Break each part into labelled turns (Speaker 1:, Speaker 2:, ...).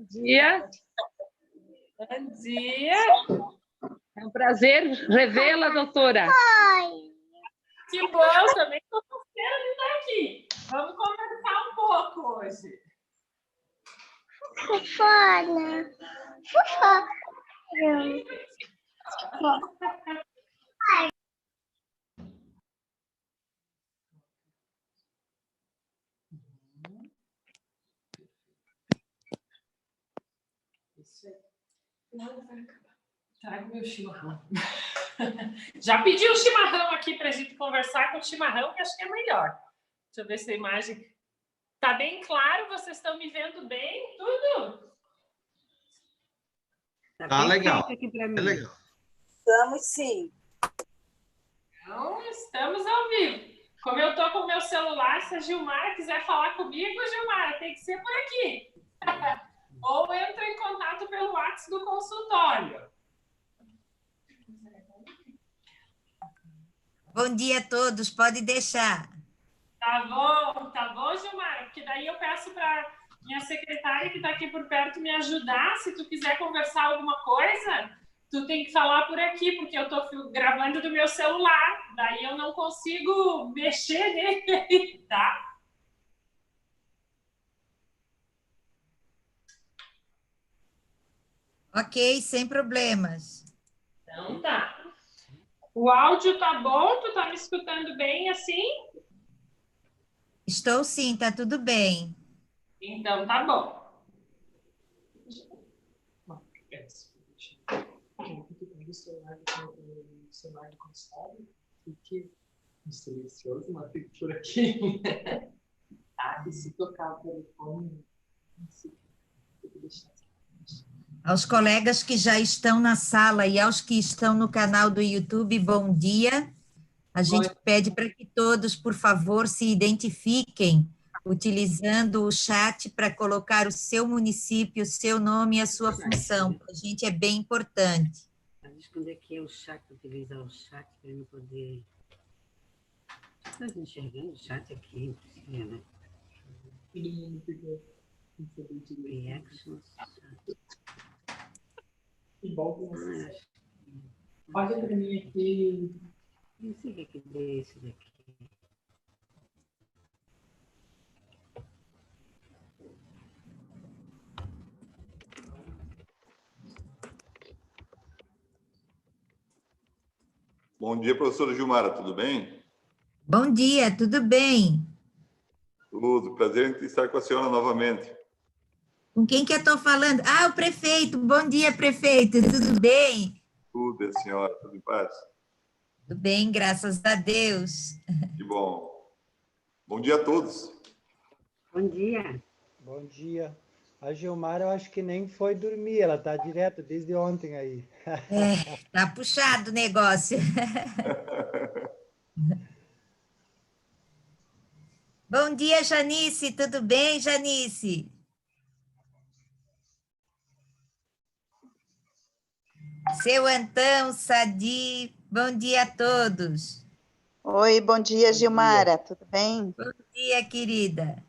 Speaker 1: dia.
Speaker 2: Bom dia.
Speaker 1: É um prazer revê-la, doutora.
Speaker 2: Que bom, também estou gostando de estar aqui. Vamos conversar um pouco hoje.
Speaker 3: Fofona. Fofona.
Speaker 2: Isso aí. Nada vai acabar. Trago meu chimarrão. Já pedi um chimarrão aqui para a gente conversar com o chimarrão, que acho que é melhor. Deixa eu ver se a imagem está bem claro. Vocês estão me vendo bem? Tudo?
Speaker 4: Tá legal.
Speaker 5: Aqui para mim.
Speaker 4: É legal.
Speaker 5: Estamos sim.
Speaker 2: Então, estamos ao vivo. Como eu estou com o meu celular, se a Gilmara quiser falar comigo, Gilmara, tem que ser por aqui. Ou entra em contato pelo WhatsApp do consultório.
Speaker 6: Bom dia a todos, pode deixar.
Speaker 2: Tá bom, Gilmara, porque daí eu peço para minha secretária que está aqui por perto me ajudar. Se tu quiser conversar alguma coisa, tu tem que falar por aqui, porque eu estou gravando do meu celular, daí eu não consigo mexer nele, tá?
Speaker 6: Ok, sem problemas.
Speaker 2: Então tá. O áudio tá bom? Tu tá me escutando bem assim?
Speaker 6: Estou sim, tá tudo bem.
Speaker 2: Então tá bom. O celular do consultório, fique silencioso, uma por aqui. Tá, e se tocar o telefone, tem que deixar.
Speaker 6: Aos colegas que já estão na sala e aos que estão no canal do YouTube, bom dia. A gente pede para que todos, por favor, se identifiquem utilizando o chat para colocar o seu município, o seu nome e a sua função. Para a gente é bem importante.
Speaker 5: Esconder aqui o chat, utilizar o chat para não poder. Está enxergando o chat aqui, né?
Speaker 2: Todo mundo ficou
Speaker 5: Reactions.
Speaker 2: que bom que você. Olha para mim aqui.
Speaker 5: Não sei o que é esse daqui.
Speaker 7: Bom dia, professora Gilmara, tudo bem?
Speaker 6: Bom dia, tudo bem?
Speaker 7: Tudo, prazer em estar com a senhora novamente.
Speaker 6: Com quem que eu estou falando? Ah, o prefeito. Bom dia, prefeito. Tudo bem?
Speaker 7: Tudo, a senhora, tudo em paz?
Speaker 6: Tudo bem, graças a Deus.
Speaker 7: Que bom. Bom dia a todos.
Speaker 5: Bom dia.
Speaker 4: Bom dia. A Gilmara, eu acho que nem foi dormir, ela está direto desde ontem aí.
Speaker 6: Tá puxado o negócio. Bom dia, Janice. Tudo bem, Janice? Seu Antão, Sadi, bom dia a todos.
Speaker 8: Oi, bom dia, Gilmara, tudo bem?
Speaker 6: Bom dia, querida.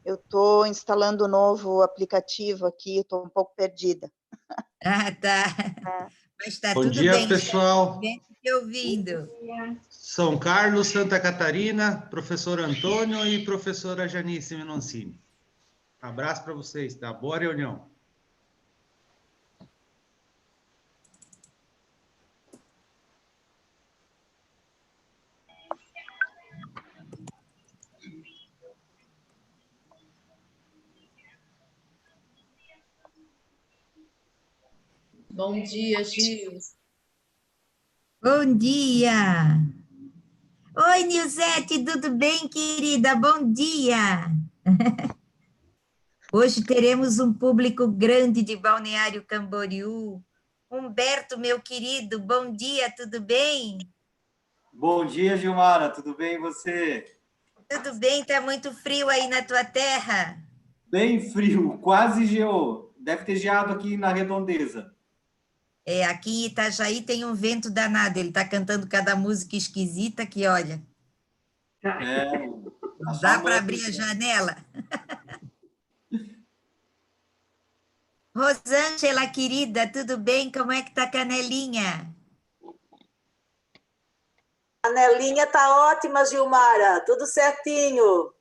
Speaker 8: Eu estou instalando um novo aplicativo aqui, estou um pouco perdida.
Speaker 6: Ah, tá. Mas está
Speaker 4: Bom
Speaker 6: tudo
Speaker 4: dia,
Speaker 6: bem.
Speaker 4: pessoal.
Speaker 6: Bem te ouvindo.
Speaker 4: São Carlos, Santa Catarina, professor Antônio e professora Janice Menoncini. Abraço para vocês, tá? Boa reunião.
Speaker 9: Bom dia, Gil.
Speaker 6: Bom dia. Oi, Nilzete, tudo bem, querida? Bom dia. Hoje teremos um público grande de Balneário Camboriú. Humberto, meu querido, bom dia, tudo bem?
Speaker 10: Bom dia, Gilmara, tudo bem e você?
Speaker 6: Tudo bem, está muito frio aí na tua terra?
Speaker 10: Bem frio, quase geou. Deve ter geado aqui na Redondeza.
Speaker 6: Aqui em Itajaí tem um vento danado, ele está cantando cada música esquisita que, olha, dá para abrir a janela? Rosângela, querida, tudo bem? Como é que tá a Canelinha?
Speaker 11: A Nelinha tá ótima, Gilmara. Tudo certinho.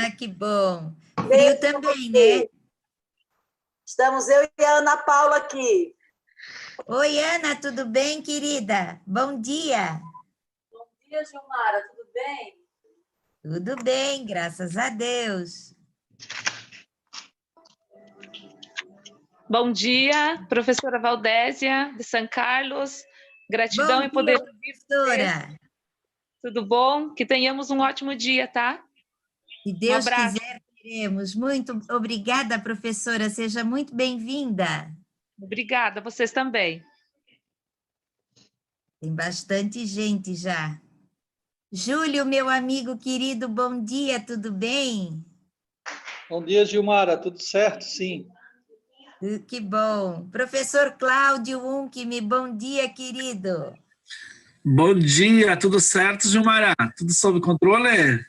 Speaker 6: Ah, que bom. Frio
Speaker 11: Beijo pra
Speaker 6: também,
Speaker 11: você.
Speaker 6: né?
Speaker 11: Estamos eu e a Ana Paula aqui.
Speaker 6: Oi, Ana, tudo bem, querida? Bom dia.
Speaker 11: Bom dia, Gilmara. Tudo bem?
Speaker 6: Tudo bem, graças a Deus.
Speaker 1: Bom dia, professora Valdésia, de São Carlos. Gratidão
Speaker 6: Bom
Speaker 1: em poder
Speaker 6: dia,
Speaker 1: ouvir você.
Speaker 6: professora.
Speaker 1: Tudo bom? Que tenhamos um ótimo dia, tá?
Speaker 6: Se Deus
Speaker 1: abraço.
Speaker 6: quiser, teremos. Muito obrigada, professora. Seja muito bem-vinda.
Speaker 1: Obrigada, vocês também.
Speaker 6: Tem bastante gente já. Júlio, meu amigo querido, bom dia, tudo bem?
Speaker 12: Bom dia, Gilmara. Tudo certo? Sim.
Speaker 6: Que bom. Professor Cláudio Unkme, bom dia, querido.
Speaker 13: Bom dia, tudo certo, Gilmara? Tudo sob controle?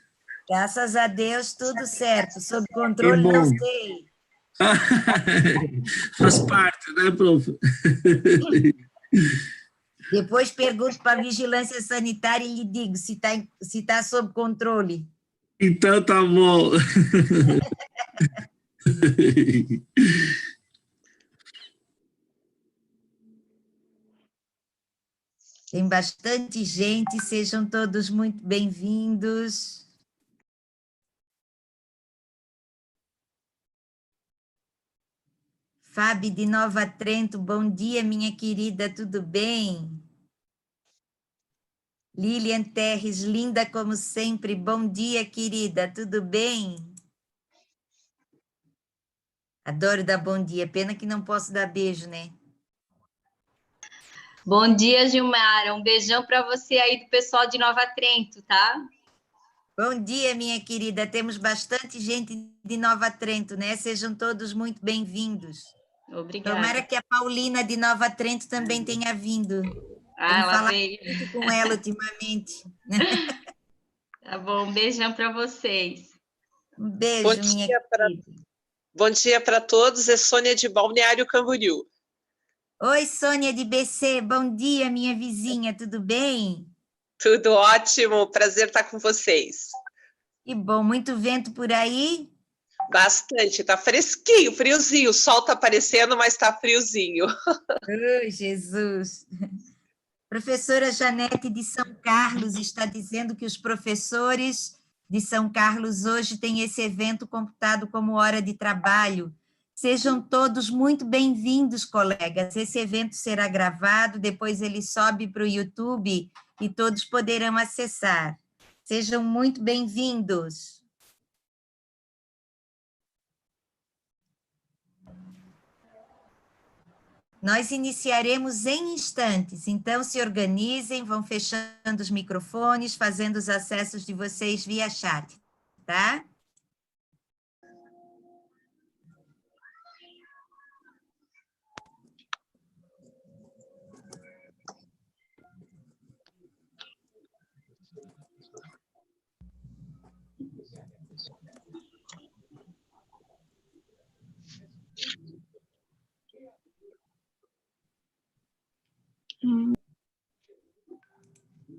Speaker 6: Graças a Deus, tudo certo. Sob
Speaker 13: Que
Speaker 6: controle,
Speaker 13: bom.
Speaker 6: não sei.
Speaker 13: Faz parte, né, prof?
Speaker 6: Depois pergunto para a vigilância sanitária e lhe digo se tá sob controle.
Speaker 13: Então tá bom.
Speaker 6: Tem bastante gente, sejam todos muito bem-vindos. Fábio de Nova Trento, bom dia, minha querida, tudo bem? Lilian Terres, linda como sempre, bom dia, querida, tudo bem? Adoro dar bom dia, pena que não posso dar beijo, né?
Speaker 14: Bom dia, Gilmara. Um beijão para você aí do pessoal de Nova Trento, tá?
Speaker 6: Bom dia, minha querida. Temos bastante gente de Nova Trento, né? Sejam todos muito bem-vindos.
Speaker 14: Obrigada.
Speaker 6: Tomara que a Paulina de Nova Trento também tenha vindo. Tenho
Speaker 14: ela
Speaker 6: falado
Speaker 14: veio.
Speaker 6: muito com ela ultimamente.
Speaker 14: Tá bom, um beijão para vocês.
Speaker 6: Um beijo, minha querida.
Speaker 15: Bom dia para todos. É Sônia de Balneário Camboriú.
Speaker 6: Oi, Sônia de BC. Bom dia, minha vizinha. Tudo bem?
Speaker 15: Tudo ótimo. Prazer estar com vocês.
Speaker 6: Que bom. Muito vento por aí?
Speaker 15: Bastante. Tá fresquinho, friozinho. O sol tá aparecendo, mas tá friozinho.
Speaker 6: Oh, Jesus. Professora Janete de São Carlos está dizendo que os professores de São Carlos hoje têm esse evento computado como hora de trabalho. Sejam todos muito bem-vindos, colegas. Esse evento será gravado, depois ele sobe para o YouTube e todos poderão acessar. Sejam muito bem-vindos. Nós iniciaremos em instantes, então se organizem, vão fechando os microfones, fazendo os acessos de vocês via chat, tá?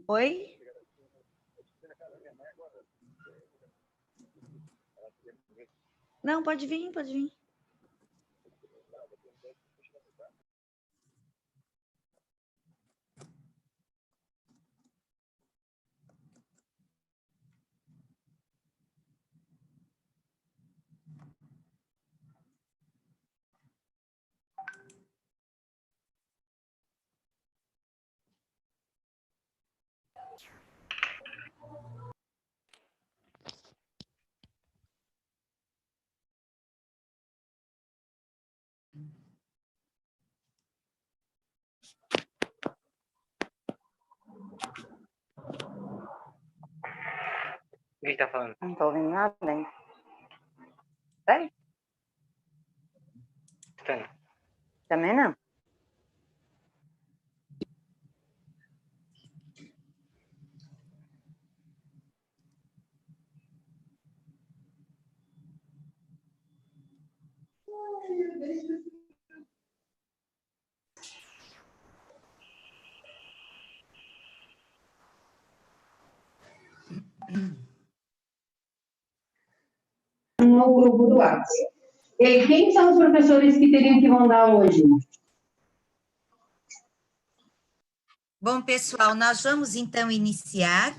Speaker 16: Oi? Não, pode vir, pode vir.
Speaker 17: O que está falando?
Speaker 8: Não estou ouvindo nada, hein? Sério? Também não.
Speaker 17: no grupo do WhatsApp. E quem são os professores que teriam que mandar hoje?
Speaker 6: Bom, pessoal, nós vamos então iniciar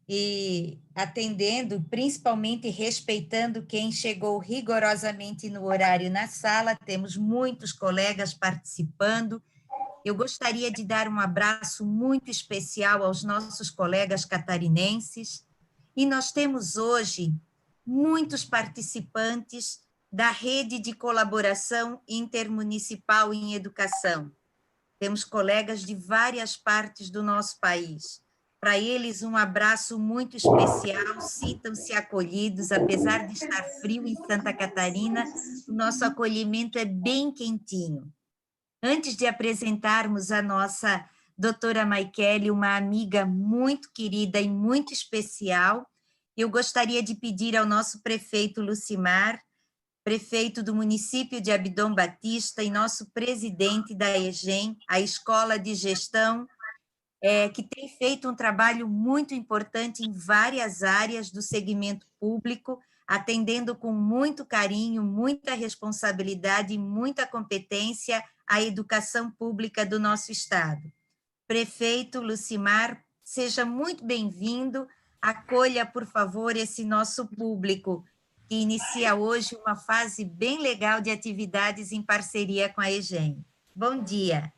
Speaker 6: e atendendo, principalmente respeitando quem chegou rigorosamente no horário na sala. Temos muitos colegas participando. Eu gostaria de dar um abraço muito especial aos nossos colegas catarinenses. E nós temos hoje muitos participantes da Rede de Colaboração Intermunicipal em Educação. Temos colegas de várias partes do nosso país. Para eles, um abraço muito especial, sintam-se acolhidos, apesar de estar frio em Santa Catarina, o nosso acolhimento é bem quentinho. Antes de apresentarmos a nossa doutora Maikele, uma amiga muito querida e muito especial, eu gostaria de pedir ao nosso prefeito Lucimar, prefeito do município de Abdon Batista e nosso presidente da EGEM, a Escola de Gestão, que tem feito um trabalho muito importante em várias áreas do segmento público, atendendo com muito carinho, muita responsabilidade e muita competência a educação pública do nosso estado. Prefeito Lucimar, seja muito bem-vindo, acolha, por favor, esse nosso público, que inicia hoje uma fase bem legal de atividades em parceria com a EGEM. Bom dia.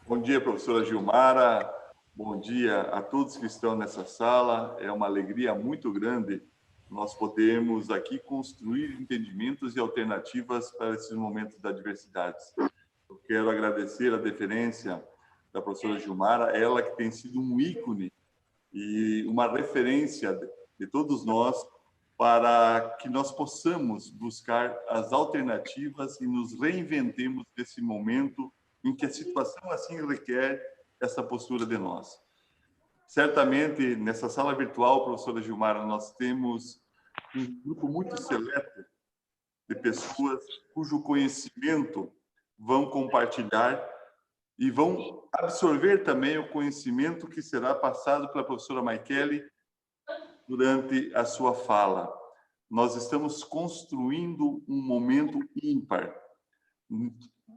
Speaker 7: Bom dia, professora Gilmara. Bom dia a todos que estão nessa sala. É uma alegria muito grande nós podermos aqui construir entendimentos e alternativas para esses momentos da diversidade. Eu quero agradecer a deferência da professora Gilmara, ela que tem sido um ícone e uma referência de todos nós para que nós possamos buscar as alternativas e nos reinventemos nesse momento em que a situação assim requer essa postura de nós. Certamente, nessa sala virtual, professora Gilmara, nós temos um grupo muito seleto de pessoas cujo conhecimento vão compartilhar e vão absorver também o conhecimento que será passado pela professora Maikele durante a sua fala. Nós estamos construindo um momento ímpar.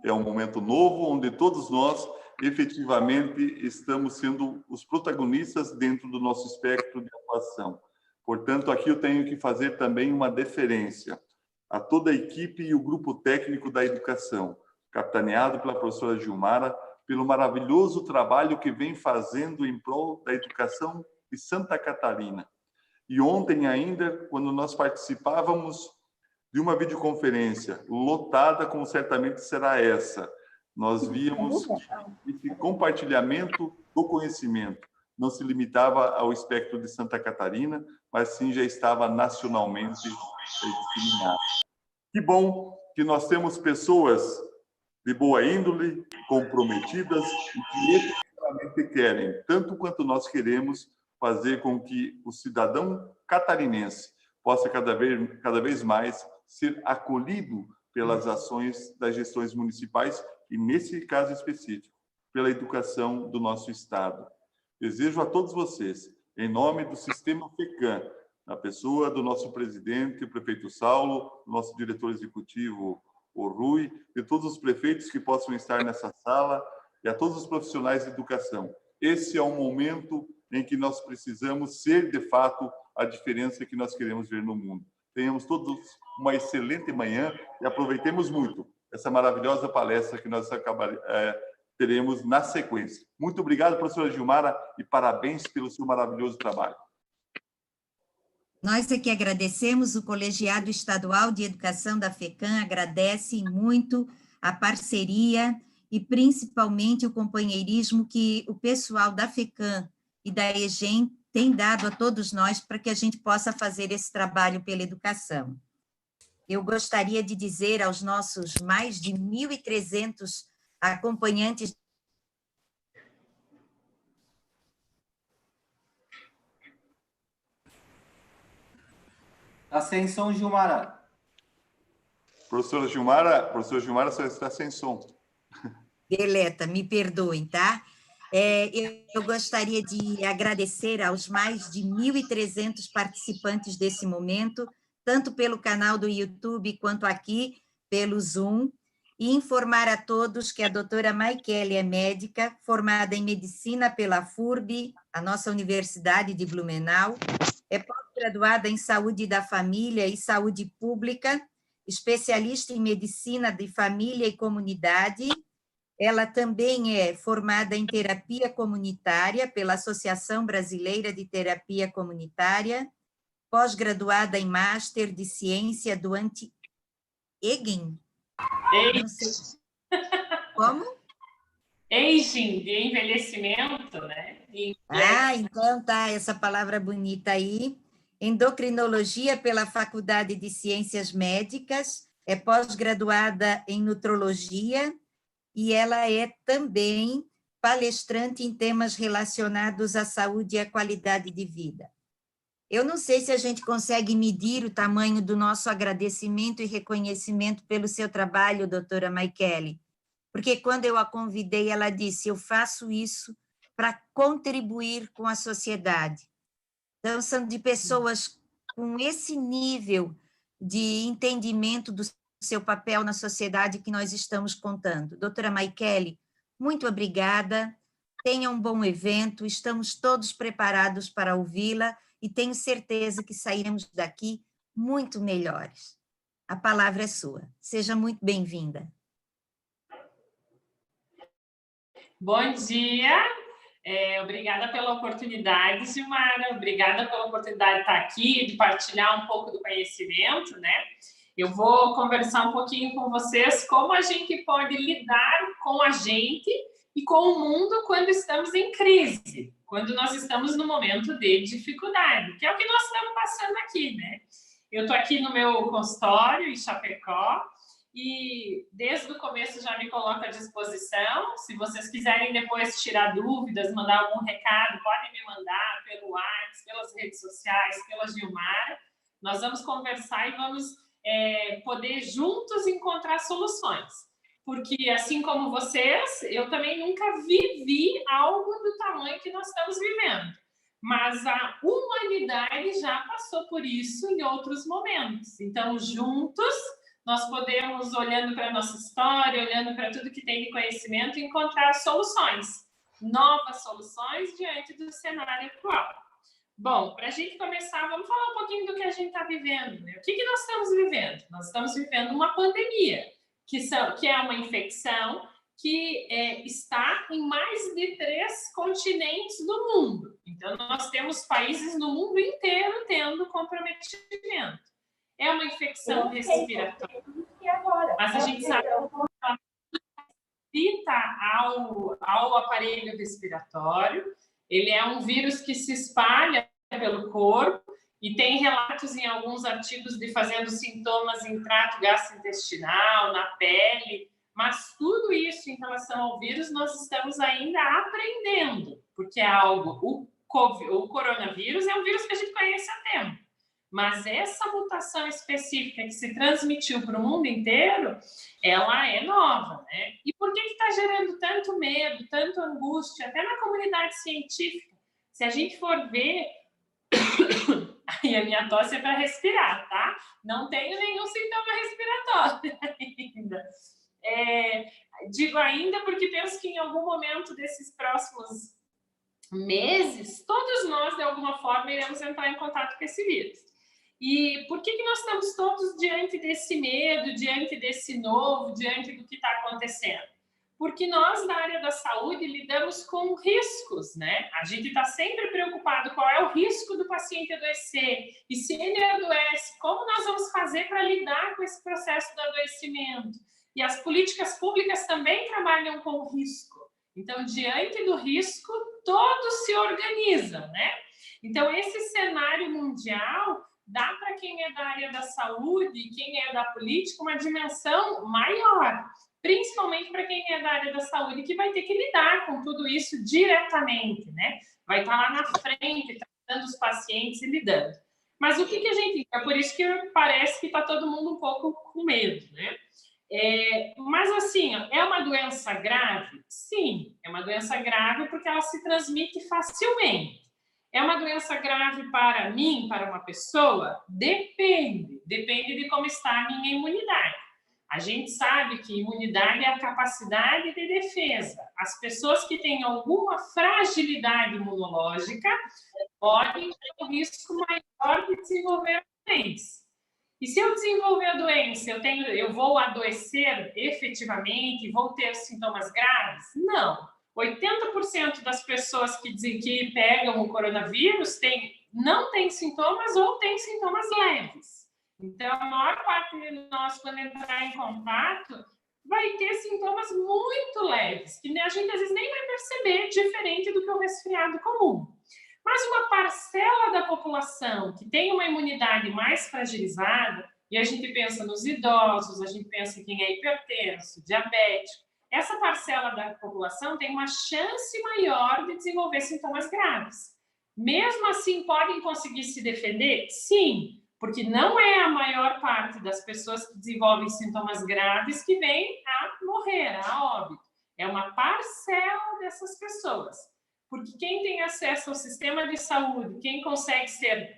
Speaker 7: É um momento novo, onde todos nós, efetivamente, estamos sendo os protagonistas dentro do nosso espectro de atuação. Portanto, aqui eu tenho que fazer também uma deferência a toda a equipe e o grupo técnico da educação, capitaneado pela professora Gilmara, pelo maravilhoso trabalho que vem fazendo em prol da educação de Santa Catarina. E ontem ainda, quando nós participávamos de uma videoconferência lotada, como certamente será essa, nós víamos que esse compartilhamento do conhecimento não se limitava ao espectro de Santa Catarina, mas sim já estava nacionalmente disseminado. Que bom que nós temos pessoas de boa índole, comprometidas e que efetivamente querem, tanto quanto nós queremos, fazer com que o cidadão catarinense possa cada vez mais ser acolhido pelas ações das gestões municipais e, nesse caso específico, pela educação do nosso estado. Desejo a todos vocês, em nome do Sistema FECAM, na pessoa do nosso presidente, o prefeito Saulo, nosso diretor executivo, o Rui, e todos os prefeitos que possam estar nessa sala, e a todos os profissionais de educação. Esse é um momento em que nós precisamos ser, de fato, a diferença que nós queremos ver no mundo. Tenhamos todos uma excelente manhã e aproveitemos muito essa maravilhosa palestra que nós teremos na sequência. Muito obrigado, professora Gilmara, e parabéns pelo seu maravilhoso trabalho.
Speaker 6: Nós aqui agradecemos, o Colegiado Estadual de Educação da FECAM agradece muito a parceria e principalmente o companheirismo que o pessoal da FECAM e da EGEM tem dado a todos nós para que a gente possa fazer esse trabalho pela educação. Eu gostaria de dizer aos nossos mais de 1.300 acompanhantes.
Speaker 10: Está sem som, Gilmara.
Speaker 7: Professora Gilmara só está sem som.
Speaker 6: Deleta, me perdoem, tá? Eu gostaria de agradecer aos mais de 1.300 participantes desse momento, tanto pelo canal do YouTube quanto aqui pelo Zoom, e informar a todos que a doutora Maikele é médica, formada em medicina pela FURB, a nossa Universidade de Blumenau, é pós-graduada em saúde da família e saúde pública, especialista em medicina de família e comunidade. Ela também é formada em terapia comunitária pela Associação Brasileira de Terapia Comunitária, pós-graduada em Master de Ciência do Anti-Aging. Não sei. Como?
Speaker 2: Aging, de envelhecimento, né?
Speaker 6: Então tá, essa palavra bonita aí. Endocrinologia pela Faculdade de Ciências Médicas, é pós-graduada em nutrologia, e ela é também palestrante em temas relacionados à saúde e à qualidade de vida. Eu não sei se a gente consegue medir o tamanho do nosso agradecimento e reconhecimento pelo seu trabalho, doutora Maikele, porque quando eu a convidei, ela disse, eu faço isso para contribuir com a sociedade. Então, são de pessoas com esse nível de entendimento do seu papel na sociedade que nós estamos contando. Doutora Maikele, muito obrigada, tenha um bom evento, estamos todos preparados para ouvi-la e tenho certeza que sairemos daqui muito melhores. A palavra é sua. Seja muito bem-vinda.
Speaker 2: Bom dia. Obrigada pela oportunidade, Gilmara. Obrigada pela oportunidade de estar aqui, de partilhar um pouco do conhecimento, né? Eu vou conversar um pouquinho com vocês como a gente pode lidar com a gente e com o mundo quando estamos em crise, quando nós estamos no momento de dificuldade, que é o que nós estamos passando aqui, né? Eu estou aqui no meu consultório em Chapecó e desde o começo já me coloco à disposição. Se vocês quiserem depois tirar dúvidas, mandar algum recado, podem me mandar pelo WhatsApp, pelas redes sociais, pela Gilmara. Nós vamos conversar e vamos poder juntos encontrar soluções. Porque, assim como vocês, eu também nunca vivi algo do tamanho que nós estamos vivendo. Mas a humanidade já passou por isso em outros momentos. Então, juntos, nós podemos, olhando para a nossa história, olhando para tudo que tem de conhecimento, encontrar soluções, novas soluções diante do cenário atual. Bom, para a gente começar, vamos falar um pouquinho do que a gente está vivendo, né? O que nós estamos vivendo? Nós estamos vivendo uma pandemia, que é uma infecção que está em mais de 3 continentes do mundo. Então, nós temos países no mundo inteiro tendo comprometimento. É uma infecção respiratória, mas a gente sabe que ao aparelho respiratório. Ele é um vírus que se espalha pelo corpo e tem relatos em alguns artigos de fazendo sintomas em trato gastrointestinal, na pele, mas tudo isso em relação ao vírus nós estamos ainda aprendendo, porque é algo, o coronavírus é um vírus que a gente conhece há tempo, mas essa mutação específica que se transmitiu para o mundo inteiro, ela é nova, né? E por que está gerando tanto medo, tanta angústia, até na comunidade científica? Se a gente for ver, aí a minha tosse é para respirar, tá? Não tenho nenhum sintoma respiratório ainda. Digo ainda porque penso que em algum momento desses próximos meses, todos nós, de alguma forma, iremos entrar em contato com esse vírus. E por que nós estamos todos diante desse medo, diante desse novo, diante do que está acontecendo? Porque nós, da área da saúde, lidamos com riscos, né? A gente está sempre preocupado qual é o risco do paciente adoecer. E se ele adoece, como nós vamos fazer para lidar com esse processo do adoecimento? E as políticas públicas também trabalham com risco. Então, diante do risco, todos se organizam, né? Então, esse cenário mundial dá para quem é da área da saúde, quem é da política, uma dimensão maior, principalmente para quem é da área da saúde, que vai ter que lidar com tudo isso diretamente, né? Vai estar lá na frente, tratando os pacientes e lidando. Mas o que a gente... É por isso que parece que está todo mundo um pouco com medo, né? Mas, assim, é uma doença grave? Sim, é uma doença grave porque ela se transmite facilmente. É uma doença grave para mim, para uma pessoa? Depende. Depende de como está a minha imunidade. A gente sabe que imunidade é a capacidade de defesa. As pessoas que têm alguma fragilidade imunológica podem ter um risco maior de desenvolver a doença. E se eu desenvolver a doença, eu vou adoecer efetivamente, vou ter sintomas graves? Não. 80% das pessoas que pegam o coronavírus não têm sintomas ou têm sintomas leves. Então, a maior parte de nós, quando entrar em contato, vai ter sintomas muito leves, que a gente às vezes nem vai perceber, diferente do que o resfriado comum. Mas uma parcela da população que tem uma imunidade mais fragilizada, e a gente pensa nos idosos, a gente pensa em quem é hipertenso, diabético, essa parcela da população tem uma chance maior de desenvolver sintomas graves. Mesmo assim, podem conseguir se defender? Sim, porque não é a maior parte das pessoas que desenvolvem sintomas graves que vêm a morrer, a óbito. É uma parcela dessas pessoas. Porque quem tem acesso ao sistema de saúde, quem consegue ser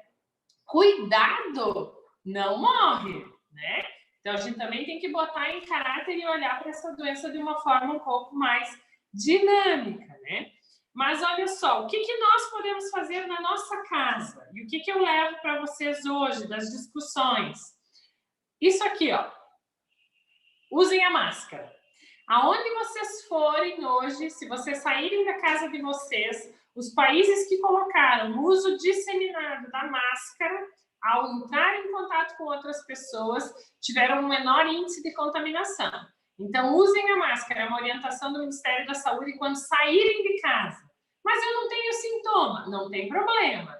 Speaker 2: cuidado, não morre, né? Então, a gente também tem que botar em caráter e olhar para essa doença de uma forma um pouco mais dinâmica, né? Mas olha só, o que nós podemos fazer na nossa casa? E o que eu levo para vocês hoje, das discussões? Isso aqui, ó. Usem a máscara. Aonde vocês forem hoje, se vocês saírem da casa de vocês, os países que colocaram o uso disseminado da máscara, ao entrar em contato com outras pessoas, tiveram um menor índice de contaminação. Então, usem a máscara, é uma orientação do Ministério da Saúde quando saírem de casa. Mas eu não tenho sintoma, não tem problema.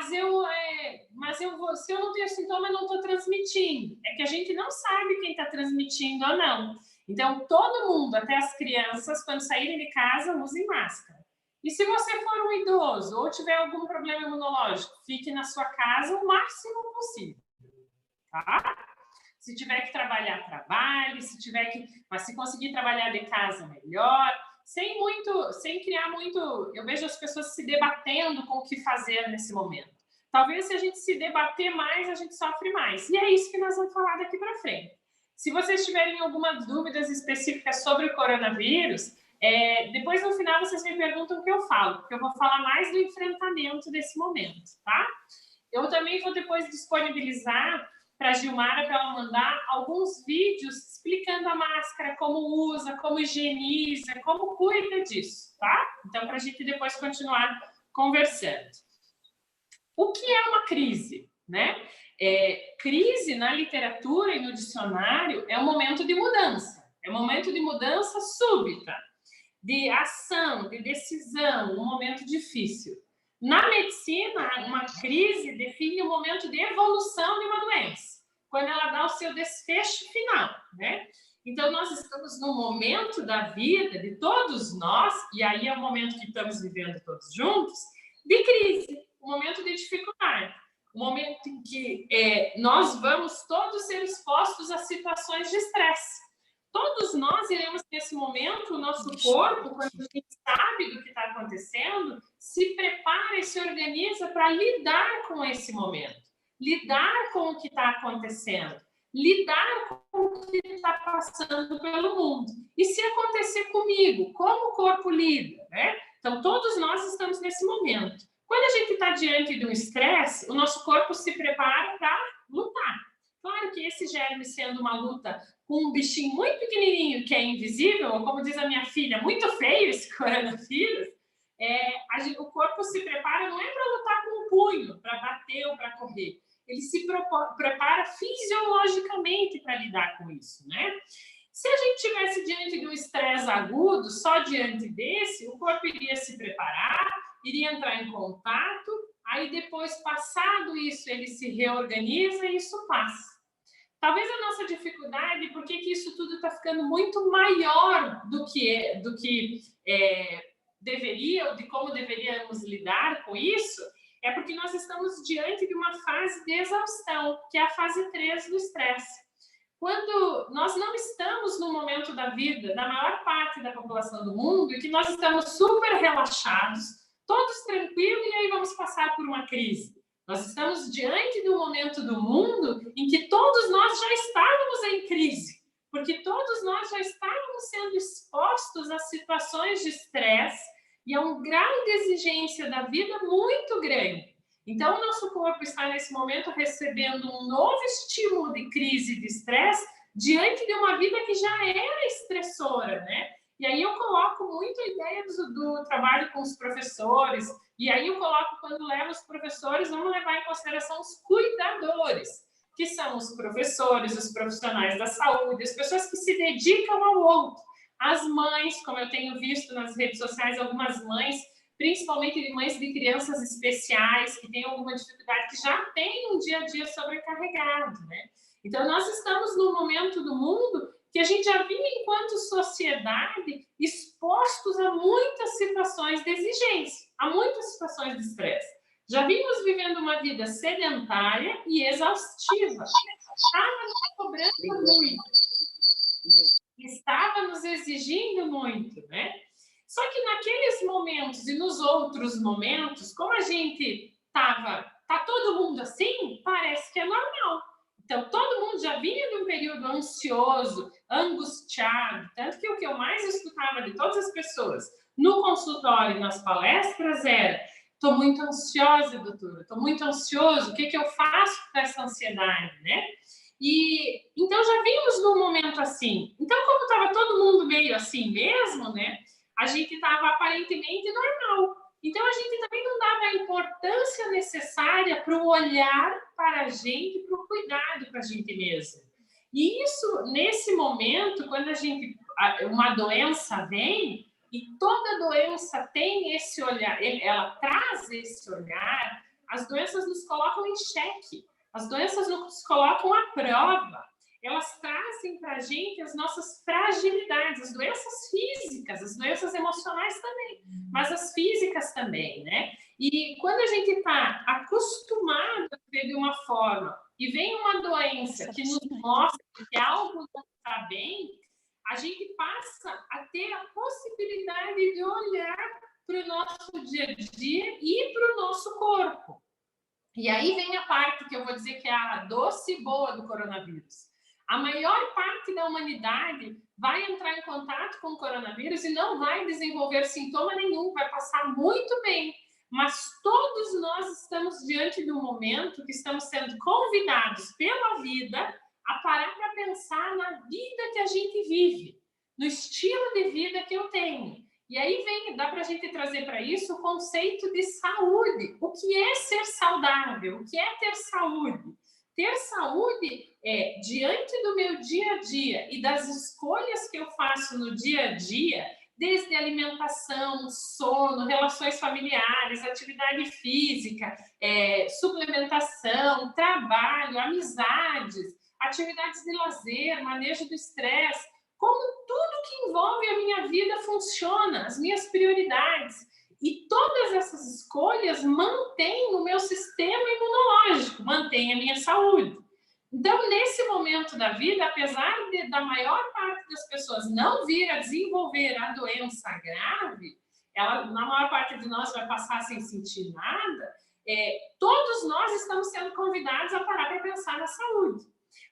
Speaker 2: Se eu não tenho sintoma, eu não estou transmitindo. É que a gente não sabe quem está transmitindo ou não. Então, todo mundo, até as crianças, quando saírem de casa, usem máscara. E se você for um idoso ou tiver algum problema imunológico, fique na sua casa o máximo possível, tá? Se tiver que trabalhar, trabalhe. Mas se conseguir trabalhar de casa, melhor. Sem criar muito... Eu vejo as pessoas se debatendo com o que fazer nesse momento. Talvez se a gente se debater mais, a gente sofre mais. E é isso que nós vamos falar daqui para frente. Se vocês tiverem algumas dúvidas específicas sobre o coronavírus, depois no final vocês me perguntam o que eu falo, porque eu vou falar mais do enfrentamento desse momento, tá? Eu também vou depois disponibilizar para a Gilmara, para ela mandar alguns vídeos explicando a máscara, como usa, como higieniza, como cuida disso, tá? Então, para a gente depois continuar conversando. O que é uma crise, né? Crise, na literatura e no dicionário, é um momento de mudança. É um momento de mudança súbita, de ação, de decisão, um momento difícil. Na medicina, uma crise define um momento de evolução de uma doença, quando ela dá o seu desfecho final, né? Então, nós estamos num momento da vida de todos nós, e aí é o momento que estamos vivendo todos juntos, de crise, um momento de dificuldade, um momento em que nós vamos todos ser expostos a situações de estresse. Todos nós iremos, nesse momento, o nosso corpo, quando a gente sabe do que está acontecendo, se prepara e se organiza para lidar com esse momento, lidar com o que está acontecendo, lidar com o que está passando pelo mundo. E se acontecer comigo, como o corpo lida, né? Então, todos nós estamos nesse momento. Quando a gente está diante de um estresse, o nosso corpo se prepara para lutar. Claro que esse germe, sendo uma luta com um bichinho muito pequenininho que é invisível, ou como diz a minha filha, muito feio esse coronavírus, o corpo se prepara não é para lutar com o punho, para bater ou para correr. Ele se prepara fisiologicamente para lidar com isso, né? Se a gente estivesse diante de um estresse agudo, só diante desse, o corpo iria se preparar, iria entrar em contato, aí depois, passado isso, ele se reorganiza e isso passa. Talvez a nossa dificuldade, porque que isso tudo está ficando muito maior do que deveria, ou de como deveríamos lidar com isso, é porque nós estamos diante de uma fase de exaustão, que é a fase 3 do estresse. Quando nós não estamos no momento da vida da maior parte da população do mundo, e que nós estamos super relaxados, todos tranquilos, e aí vamos passar por uma crise. Nós estamos diante de um momento do mundo em que todos nós já estávamos em crise, porque todos nós já estávamos sendo expostos a situações de estresse e a um grau de exigência da vida muito grande. Então, o nosso corpo está, nesse momento, recebendo um novo estímulo de crise, de estresse, diante de uma vida que já era estressora, né? E aí eu coloco muito a ideia do trabalho com os professores, e aí eu coloco, quando levo os professores, vamos levar em consideração os cuidadores, que são os professores, os profissionais da saúde, as pessoas que se dedicam ao outro, as mães, como eu tenho visto nas redes sociais, algumas mães, principalmente de mães de crianças especiais, que têm alguma dificuldade, que já têm um dia a dia sobrecarregado, né? Então, nós estamos num momento do mundo que a gente já vinha, enquanto sociedade, expostos a muitas situações de exigência, a muitas situações de estresse. Já vimos vivendo uma vida sedentária e exaustiva. Estava nos cobrando muito. Estava nos exigindo muito, né? Só que naqueles momentos e nos outros momentos, como a gente tá todo mundo assim, parece que é normal. Então, todo mundo já vinha de um período ansioso, angustiado, tanto que o que eu mais escutava de todas as pessoas no consultório e nas palestras era: estou muito ansiosa, doutora, estou muito ansioso, o que eu faço com essa ansiedade, né? E então já vimos num momento assim. Então, como estava todo mundo meio assim mesmo, né? A gente estava aparentemente normal. Então, a gente também não dava a importância necessária para o olhar para a gente, para o cuidado para a gente mesmo. E isso, nesse momento, quando uma doença vem, e toda doença tem esse olhar, ela traz esse olhar, as doenças nos colocam em xeque, as doenças nos colocam à prova. Elas trazem para a gente as nossas fragilidades, as doenças físicas, as doenças emocionais também, mas as físicas também, né? E quando a gente está acostumado a ver de uma forma e vem uma doença que nos mostra que algo não está bem, a gente passa a ter a possibilidade de olhar para o nosso dia a dia e para o nosso corpo. E aí vem a parte que eu vou dizer que é a doce e boa do coronavírus. A maior parte da humanidade vai entrar em contato com o coronavírus e não vai desenvolver sintoma nenhum, vai passar muito bem. Mas todos nós estamos diante de um momento que estamos sendo convidados pela vida a parar para pensar na vida que a gente vive, no estilo de vida que eu tenho. E aí dá para a gente trazer para isso o conceito de saúde. O que é ser saudável? O que é ter saúde? Ter saúde é, diante do meu dia a dia e das escolhas que eu faço no dia a dia, desde alimentação, sono, relações familiares, atividade física, suplementação, trabalho, amizades, atividades de lazer, manejo do estresse, como tudo que envolve a minha vida funciona, as minhas prioridades. E todas essas escolhas mantêm o meu sistema imunológico, mantêm a minha saúde. Então, nesse momento da vida, apesar da maior parte das pessoas não vir a desenvolver a doença grave, ela, na maior parte de nós, vai passar sem sentir nada, todos nós estamos sendo convidados a parar para pensar na saúde.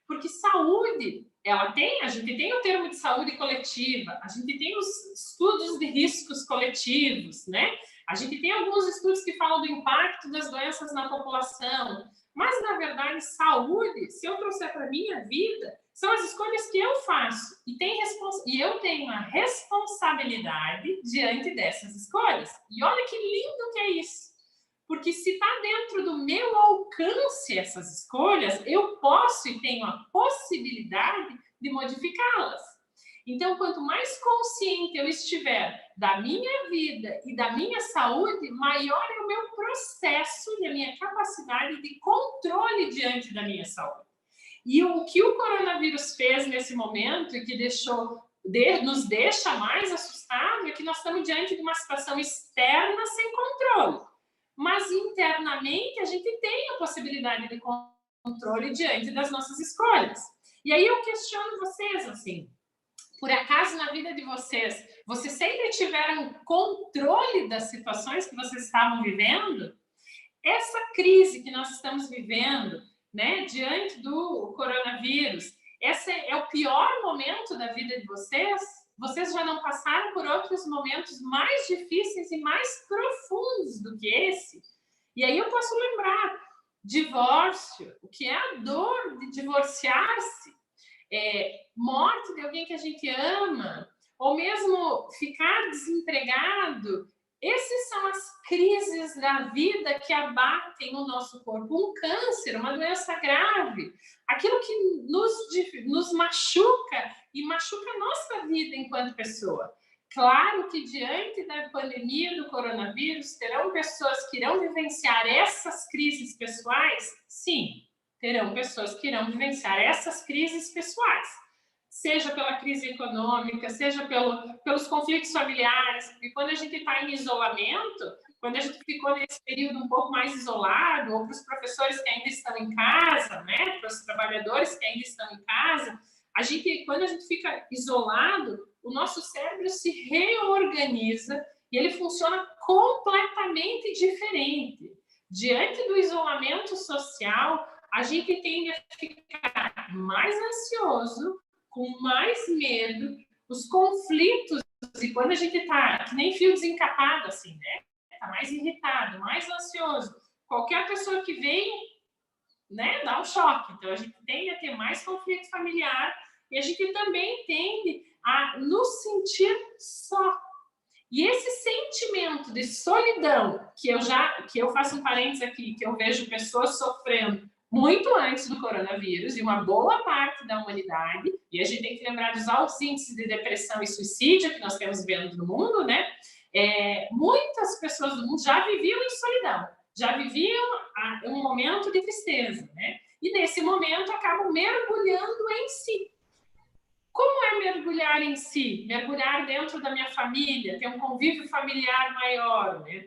Speaker 2: Porque saúde, a gente tem o termo de saúde coletiva, a gente tem os estudos de riscos coletivos, né? A gente tem alguns estudos que falam do impacto das doenças na população, mas, na verdade, saúde, se eu trouxer para a minha vida, são as escolhas que eu faço, e eu tenho a responsabilidade diante dessas escolhas. E olha que lindo que é isso! Porque se está dentro do meu alcance essas escolhas, eu posso e tenho a possibilidade de modificá-las. Então, quanto mais consciente eu estiver da minha vida e da minha saúde, maior é o meu processo e a minha capacidade de controle diante da minha saúde. E o que o coronavírus fez nesse momento e que nos deixa mais assustados é que nós estamos diante de uma situação externa sem controle. Mas internamente a gente tem a possibilidade de controle diante das nossas escolhas. E aí eu questiono vocês assim, Por acaso, na vida de vocês sempre tiveram controle das situações que vocês estavam vivendo? Essa crise que nós estamos vivendo, né, diante do coronavírus, esse é o pior momento da vida de vocês? Vocês já não passaram por outros momentos mais difíceis e mais profundos do que esse? E aí eu posso lembrar, divórcio, o que é a dor de divorciar-se, morte de alguém que a gente ama, ou mesmo ficar desempregado. Essas são as crises da vida que abatem o nosso corpo. Um câncer, uma doença grave, aquilo que nos machuca e machuca a nossa vida enquanto pessoa. Claro que diante da pandemia do coronavírus, terão pessoas que irão vivenciar essas crises pessoais? Sim, terão pessoas que irão vivenciar essas crises pessoais. Seja pela crise econômica, seja pelos conflitos familiares, porque quando a gente está em isolamento, quando a gente ficou nesse período um pouco mais isolado, ou para os professores que ainda estão em casa, né, para os trabalhadores que ainda estão em casa, quando a gente fica isolado, o nosso cérebro se reorganiza e ele funciona completamente diferente. Diante do isolamento social, a gente tende a ficar mais ansioso, com mais medo, os conflitos, e quando a gente está que nem fio desencapado, assim, né? Está mais irritado, mais ansioso. Qualquer pessoa que vem, né, dá um choque. Então, a gente tende a ter mais conflito familiar e a gente também tende a nos sentir só. E esse sentimento de solidão, que eu faço um parênteses aqui, que eu vejo pessoas sofrendo muito antes do coronavírus, e uma boa parte da humanidade, e a gente tem que lembrar dos altos índices de depressão e suicídio que nós temos vendo no mundo, né? Muitas pessoas do mundo já viviam em solidão, já viviam um momento de tristeza, né? E nesse momento acabam mergulhando em si. Como é mergulhar em si? Mergulhar dentro da minha família, ter um convívio familiar maior, né?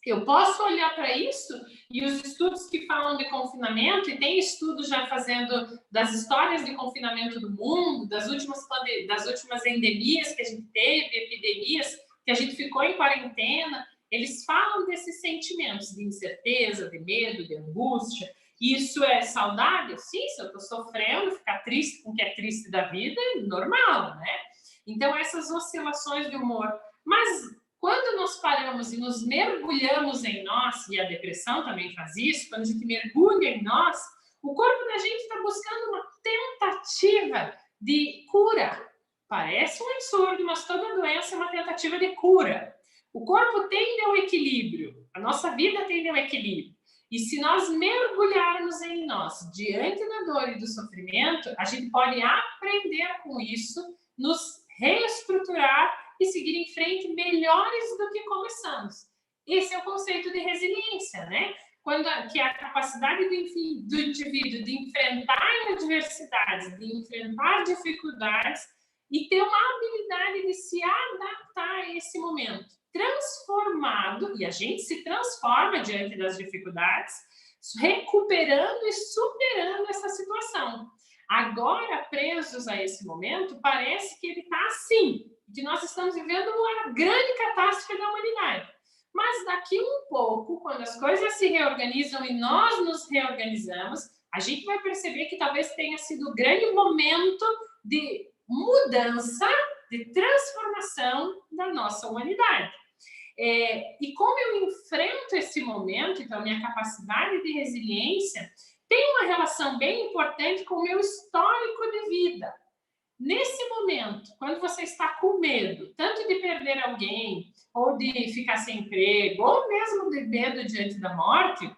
Speaker 2: Eu posso olhar para isso e os estudos que falam de confinamento, e tem estudos já fazendo das histórias de confinamento do mundo, das últimas endemias que a gente teve, epidemias, que a gente ficou em quarentena, eles falam desses sentimentos de incerteza, de medo, de angústia. Isso é saudável? Sim, se eu estou sofrendo, ficar triste com o que é triste da vida, é normal, né? Então, essas oscilações de humor. Mas quando nós paramos e nos mergulhamos em nós, e a depressão também faz isso, quando a gente mergulha em nós, o corpo da gente está buscando uma tentativa de cura. Parece um absurdo, mas toda doença é uma tentativa de cura. O corpo tende ao equilíbrio, a nossa vida tende ao equilíbrio. E se nós mergulharmos em nós, diante da dor e do sofrimento, a gente pode aprender com isso, nos reestruturar e seguir em frente melhores do que começamos. Esse é o conceito de resiliência, né? Que é a capacidade do indivíduo de enfrentar adversidades, de enfrentar dificuldades e ter uma habilidade de se adaptar a esse momento. Transformado, e a gente se transforma diante das dificuldades, recuperando e superando essa situação. Agora, presos a esse momento, parece que ele está assim, que nós estamos vivendo uma grande catástrofe da humanidade. Mas daqui um pouco, quando as coisas se reorganizam e nós nos reorganizamos, a gente vai perceber que talvez tenha sido o grande momento de mudança, de transformação da nossa humanidade. E como eu enfrento esse momento, então a minha capacidade de resiliência tem uma relação bem importante com o meu histórico de vida. Nesse momento, quando você está com medo, tanto de perder alguém, ou de ficar sem emprego, ou mesmo de medo diante da morte,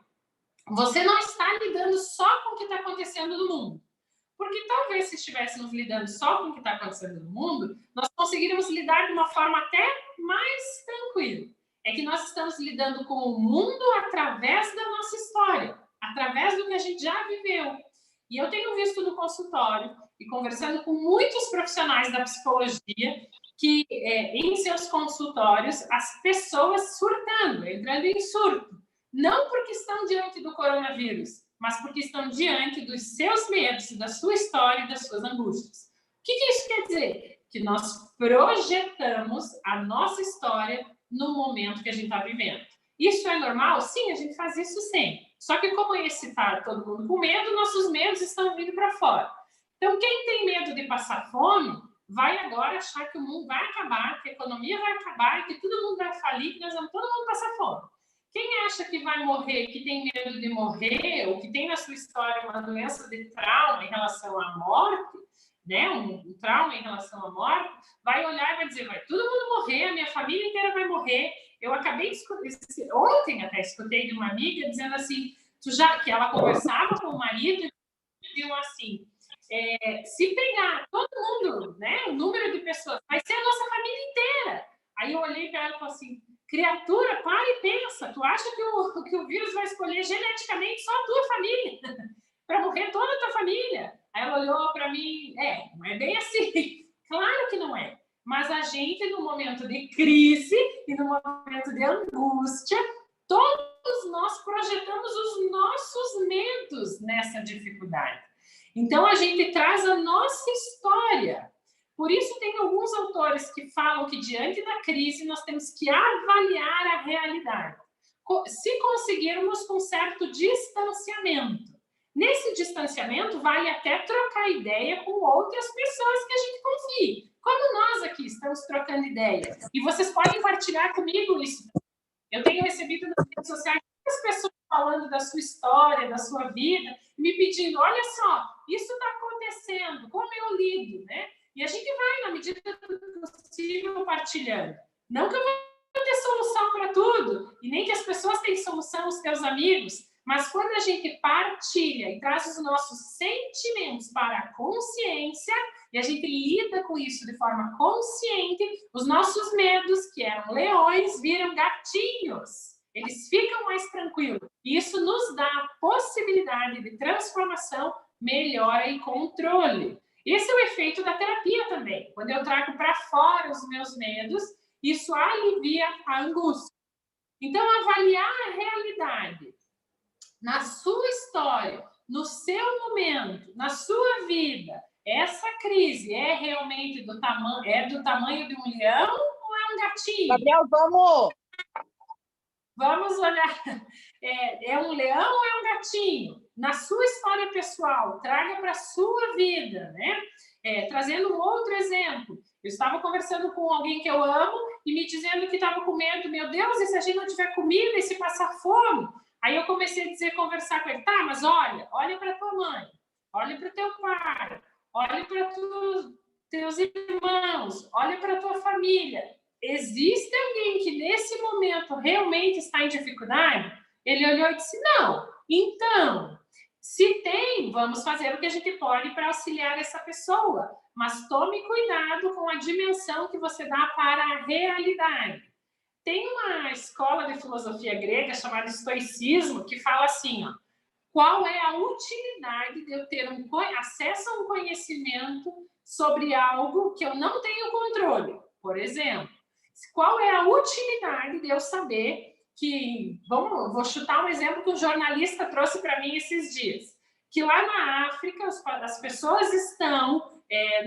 Speaker 2: você não está lidando só com o que está acontecendo no mundo. Porque talvez se estivéssemos lidando só com o que está acontecendo no mundo, nós conseguiríamos lidar de uma forma até mais tranquila. É que nós estamos lidando com o mundo através da nossa história, através do que a gente já viveu. E eu tenho visto no consultório, e conversando com muitos profissionais da psicologia, que em seus consultórios, as pessoas surtando, entrando em surto. Não porque estão diante do coronavírus, mas porque estão diante dos seus medos, da sua história e das suas angústias. O que isso quer dizer? que nós projetamos a nossa história no momento que a gente está vivendo. Isso é normal? Sim, a gente faz isso sempre. Só que como esse está todo mundo com medo, nossos medos estão vindo para fora. Então, quem tem medo de passar fome, vai agora achar que o mundo vai acabar, que a economia vai acabar, que todo mundo vai falir, que nós vamos todo mundo passar fome. Quem acha que vai morrer, que tem medo de morrer, ou que tem na sua história uma doença de trauma em relação à morte, né, um trauma em relação à morte, vai olhar e vai dizer, vai todo mundo morrer, a minha família inteira vai morrer. Eu acabei de escutar, ontem até escutei de uma amiga dizendo assim, que ela conversava com o marido e diziam assim, se pegar todo mundo, né, o número de pessoas, vai ser a nossa família inteira. Aí eu olhei para ela e falei assim, criatura, para e pensa, tu acha que o vírus vai escolher geneticamente só a tua família para morrer toda a tua família? Aí ela olhou para mim, não é bem assim. Claro que não é. Mas a gente, no momento de crise e no momento de angústia, todos nós projetamos os nossos medos nessa dificuldade. Então, a gente traz a nossa história. Por isso, tem alguns autores que falam que, diante da crise, nós temos que avaliar a realidade. Se conseguirmos com certo distanciamento. Nesse distanciamento, vale até trocar ideia com outras pessoas que a gente confie. Como nós aqui estamos trocando ideia. E vocês podem partilhar comigo isso. Eu tenho recebido nas redes sociais muitas pessoas falando da sua história, da sua vida, me pedindo, olha só, isso está acontecendo, como eu lido, né? E a gente vai, na medida do possível, partilhando. Não que eu vou ter solução para tudo, e nem que as pessoas têm solução, os teus amigos, mas quando a gente partilha e traz os nossos sentimentos para a consciência, e a gente lida com isso de forma consciente, os nossos medos, que eram leões, viram gatinhos. Eles ficam mais tranquilos. E isso nos dá a possibilidade de transformação, melhora e controle. Esse é o efeito da terapia também. Quando eu trago para fora os meus medos, isso alivia a angústia. Então, avaliar a realidade na sua história, no seu momento, na sua vida, essa crise é realmente do tamanho de um leão ou é um gatinho?
Speaker 11: Gabriel, vamos!
Speaker 2: Vamos olhar. É um leão ou é um gatinho? Na sua história pessoal, traga para a sua vida, né? Trazendo um outro exemplo. Eu estava conversando com alguém que eu amo e me dizendo que estava com medo. Meu Deus, e se a gente não tiver comida e se passar fome? Aí eu comecei a conversar com ele. Tá, mas olha para tua mãe, olha para o teu pai, olha para teus irmãos, olha para a tua família. Existe alguém que nesse momento realmente está em dificuldade? Ele olhou e disse, não. Então, se tem, vamos fazer o que a gente pode para auxiliar essa pessoa. Mas tome cuidado com a dimensão que você dá para a realidade. Tem uma escola de filosofia grega chamada estoicismo que fala assim, ó, qual é a utilidade de eu ter acesso a um conhecimento sobre algo que eu não tenho controle? Por exemplo, qual é a utilidade de eu saber que... Vou chutar um exemplo que um jornalista trouxe para mim esses dias. Que lá na África, as pessoas estão,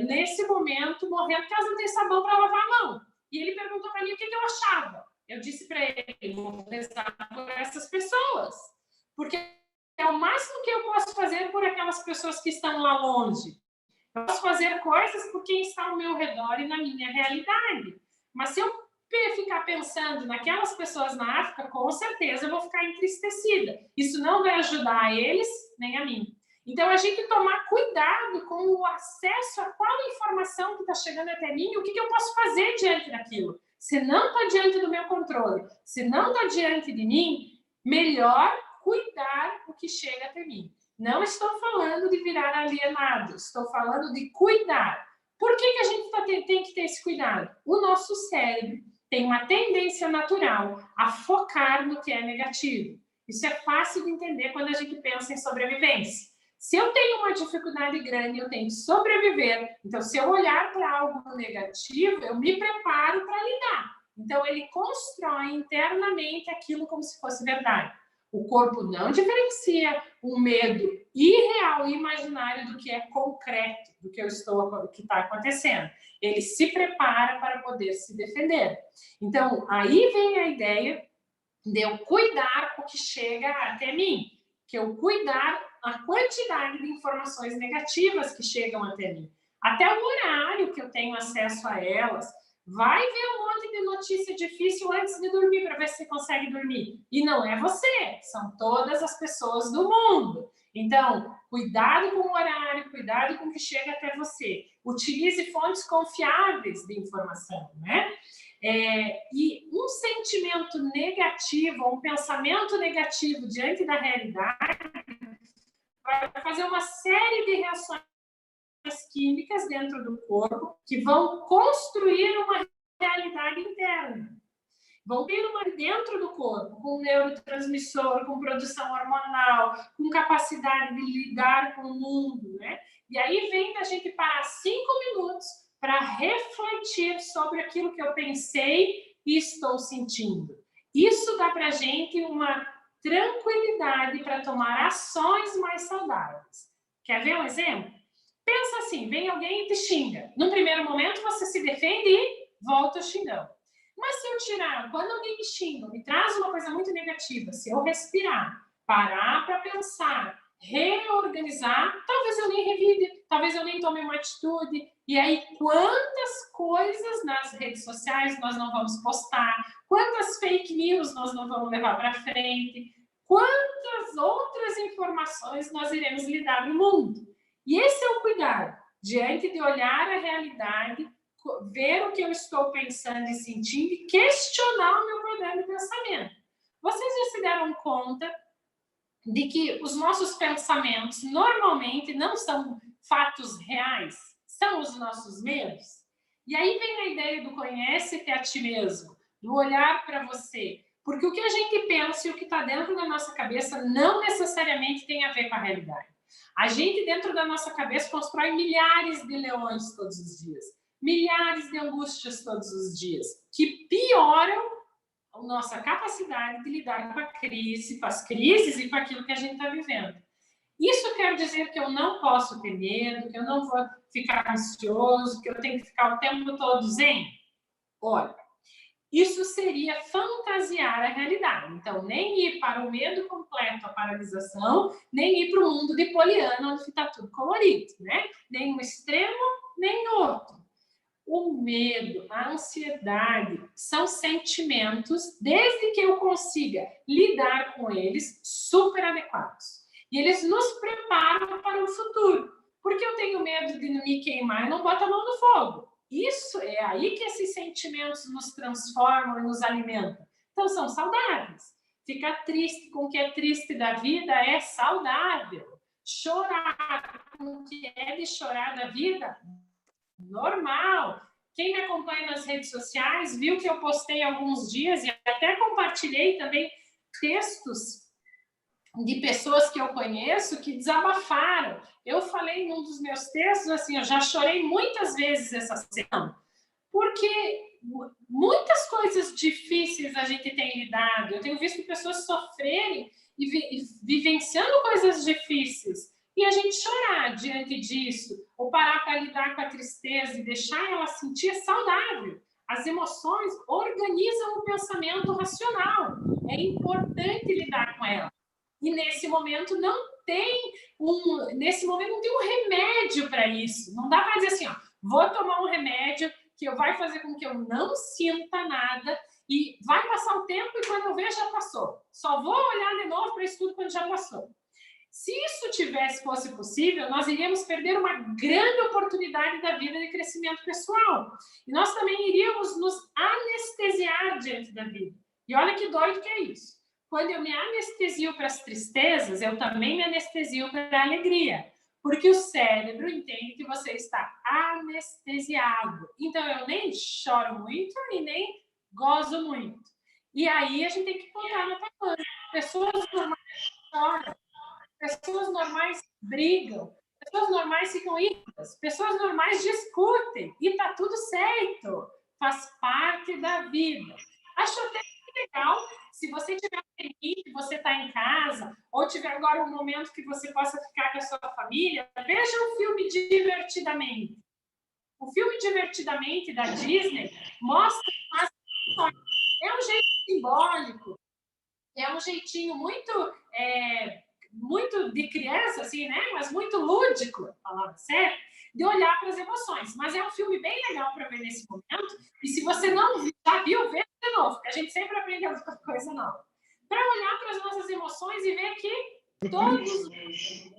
Speaker 2: nesse momento, morrendo porque elas não têm sabão para lavar a mão. E ele perguntou para mim o que eu achava. Eu disse para ele, vou rezar por essas pessoas. Porque é o máximo que eu posso fazer por aquelas pessoas que estão lá longe. Eu posso fazer coisas por quem está ao meu redor e na minha realidade. Mas se eu ficar pensando naquelas pessoas na África, com certeza eu vou ficar entristecida. Isso não vai ajudar a eles, nem a mim. Então, a gente tomar cuidado com o acesso a qual informação que está chegando até mim e o que eu posso fazer diante daquilo. Se não está diante do meu controle, se não está diante de mim, melhor cuidar o que chega até mim. Não estou falando de virar alienado, estou falando de cuidar. Por que a gente tem que ter esse cuidado? O nosso cérebro tem uma tendência natural a focar no que é negativo. Isso é fácil de entender quando a gente pensa em sobrevivência. Se eu tenho uma dificuldade grande, eu tenho que sobreviver. Então, se eu olhar para algo negativo, eu me preparo para lidar. Então, ele constrói internamente aquilo como se fosse verdade. O corpo não diferencia, um medo irreal e imaginário do que é concreto, do que está acontecendo. Ele se prepara para poder se defender. Então, aí vem a ideia de eu cuidar o que chega até mim, que eu cuidar a quantidade de informações negativas que chegam até mim. Até o horário que eu tenho acesso a elas. Vai ver um monte de notícia difícil antes de dormir, para ver se você consegue dormir. E não é você, são todas as pessoas do mundo. Então, cuidado com o horário, cuidado com o que chega até você. Utilize fontes confiáveis de informação, né? E um sentimento negativo, um pensamento negativo diante da realidade vai fazer uma série de reações químicas dentro do corpo que vão construir uma realidade interna. Vão ter uma dentro do corpo, com neurotransmissor, com produção hormonal, com capacidade de lidar com o mundo, né? E aí vem da gente parar 5 minutos para refletir sobre aquilo que eu pensei e estou sentindo. Isso dá para a gente uma tranquilidade para tomar ações mais saudáveis. Quer ver um exemplo? Pensa assim, vem alguém e te xinga. No primeiro momento, você se defende e volta o xingão. Mas se eu tirar, quando alguém me xinga, me traz uma coisa muito negativa, se eu respirar, parar para pensar, reorganizar, talvez eu nem revide, talvez eu nem tome uma atitude. E aí, quantas coisas nas redes sociais nós não vamos postar, quantas fake news nós não vamos levar para frente, quantas outras informações nós iremos lidar no mundo. E esse é o cuidado, diante de olhar a realidade, ver o que eu estou pensando e sentindo e questionar o meu poder de pensamento. Vocês já se deram conta de que os nossos pensamentos normalmente não são fatos reais, são os nossos medos? E aí vem a ideia do conhece-te a ti mesmo, do olhar para você. Porque o que a gente pensa e o que está dentro da nossa cabeça não necessariamente tem a ver com a realidade. A gente, dentro da nossa cabeça, constrói milhares de leões todos os dias, milhares de angústias todos os dias, que pioram a nossa capacidade de lidar com a crise, com as crises e com aquilo que a gente está vivendo. Isso quer dizer que eu não posso ter medo, que eu não vou ficar ansioso, que eu tenho que ficar o tempo todo zen? Olha, isso seria fantasiar a realidade. Então, nem ir para o medo completo, a paralisação, nem ir para o mundo de Poliana, onde está tudo colorido, né? Nem um extremo, nem outro. O medo, a ansiedade, são sentimentos, desde que eu consiga lidar com eles, super adequados. E eles nos preparam para o futuro. Porque eu tenho medo de me queimar e não boto a mão no fogo. Isso é aí que esses sentimentos nos transformam e nos alimentam. Então, são saudáveis. Ficar triste com o que é triste da vida é saudável. Chorar com o que é de chorar da vida, normal. Quem me acompanha nas redes sociais viu que eu postei há alguns dias e até compartilhei também textos de pessoas que eu conheço que desabafaram. Eu falei em um dos meus textos assim, eu já chorei muitas vezes essa semana, porque muitas coisas difíceis a gente tem lidado. Eu tenho visto pessoas sofrerem e vivenciando coisas difíceis. E a gente chorar diante disso, ou parar para lidar com a tristeza e deixar ela sentir, é saudável. As emoções organizam o pensamento racional. É importante lidar com ela. E nesse momento não tem um remédio para isso. Não dá para dizer assim, ó, vou tomar um remédio que vai fazer com que eu não sinta nada e vai passar o tempo e quando eu ver já passou. Só vou olhar de novo para isso tudo quando já passou. Se isso fosse possível, nós iríamos perder uma grande oportunidade da vida de crescimento pessoal. E nós também iríamos nos anestesiar diante da vida. E olha que doido que é isso. Quando eu me anestesio para as tristezas, eu também me anestesio para a alegria. Porque o cérebro entende que você está anestesiado. Então, eu nem choro muito e nem gozo muito. E aí, a gente tem que contar na balança. Pessoas normais choram. Pessoas normais brigam. Pessoas normais ficam irritas. Pessoas normais discutem. E está tudo certo. Faz parte da vida. Acho até legal, se você tiver feliz, que você está em casa, ou tiver agora um momento que você possa ficar com a sua família, veja um filme Divertidamente. O filme Divertidamente da Disney mostra é um jeito simbólico, é um jeitinho muito de criança, assim, né? Mas muito lúdico, a palavra certa, de olhar para as emoções. Mas é um filme bem legal para ver nesse momento. E se você não já viu, veja de novo, porque a gente sempre aprende alguma coisa nova. Para olhar para as nossas emoções e ver que todos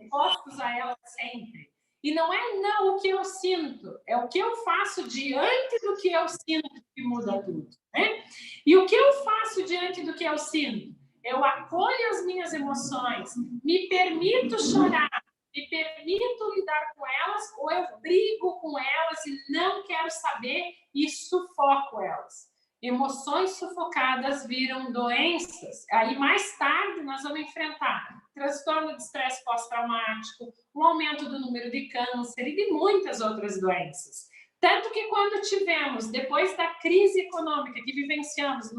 Speaker 2: opostos a elas sempre. E não é não o que eu sinto, é o que eu faço diante do que eu sinto que muda tudo, né? E o que eu faço diante do que eu sinto? Eu acolho as minhas emoções, me permito chorar, me permito lidar com elas, ou eu brigo com elas e não quero saber e sufoco elas. Emoções sufocadas viram doenças. Aí, mais tarde, nós vamos enfrentar transtorno de estresse pós-traumático, um aumento do número de câncer e de muitas outras doenças. Tanto que quando tivemos, depois da crise econômica que vivenciamos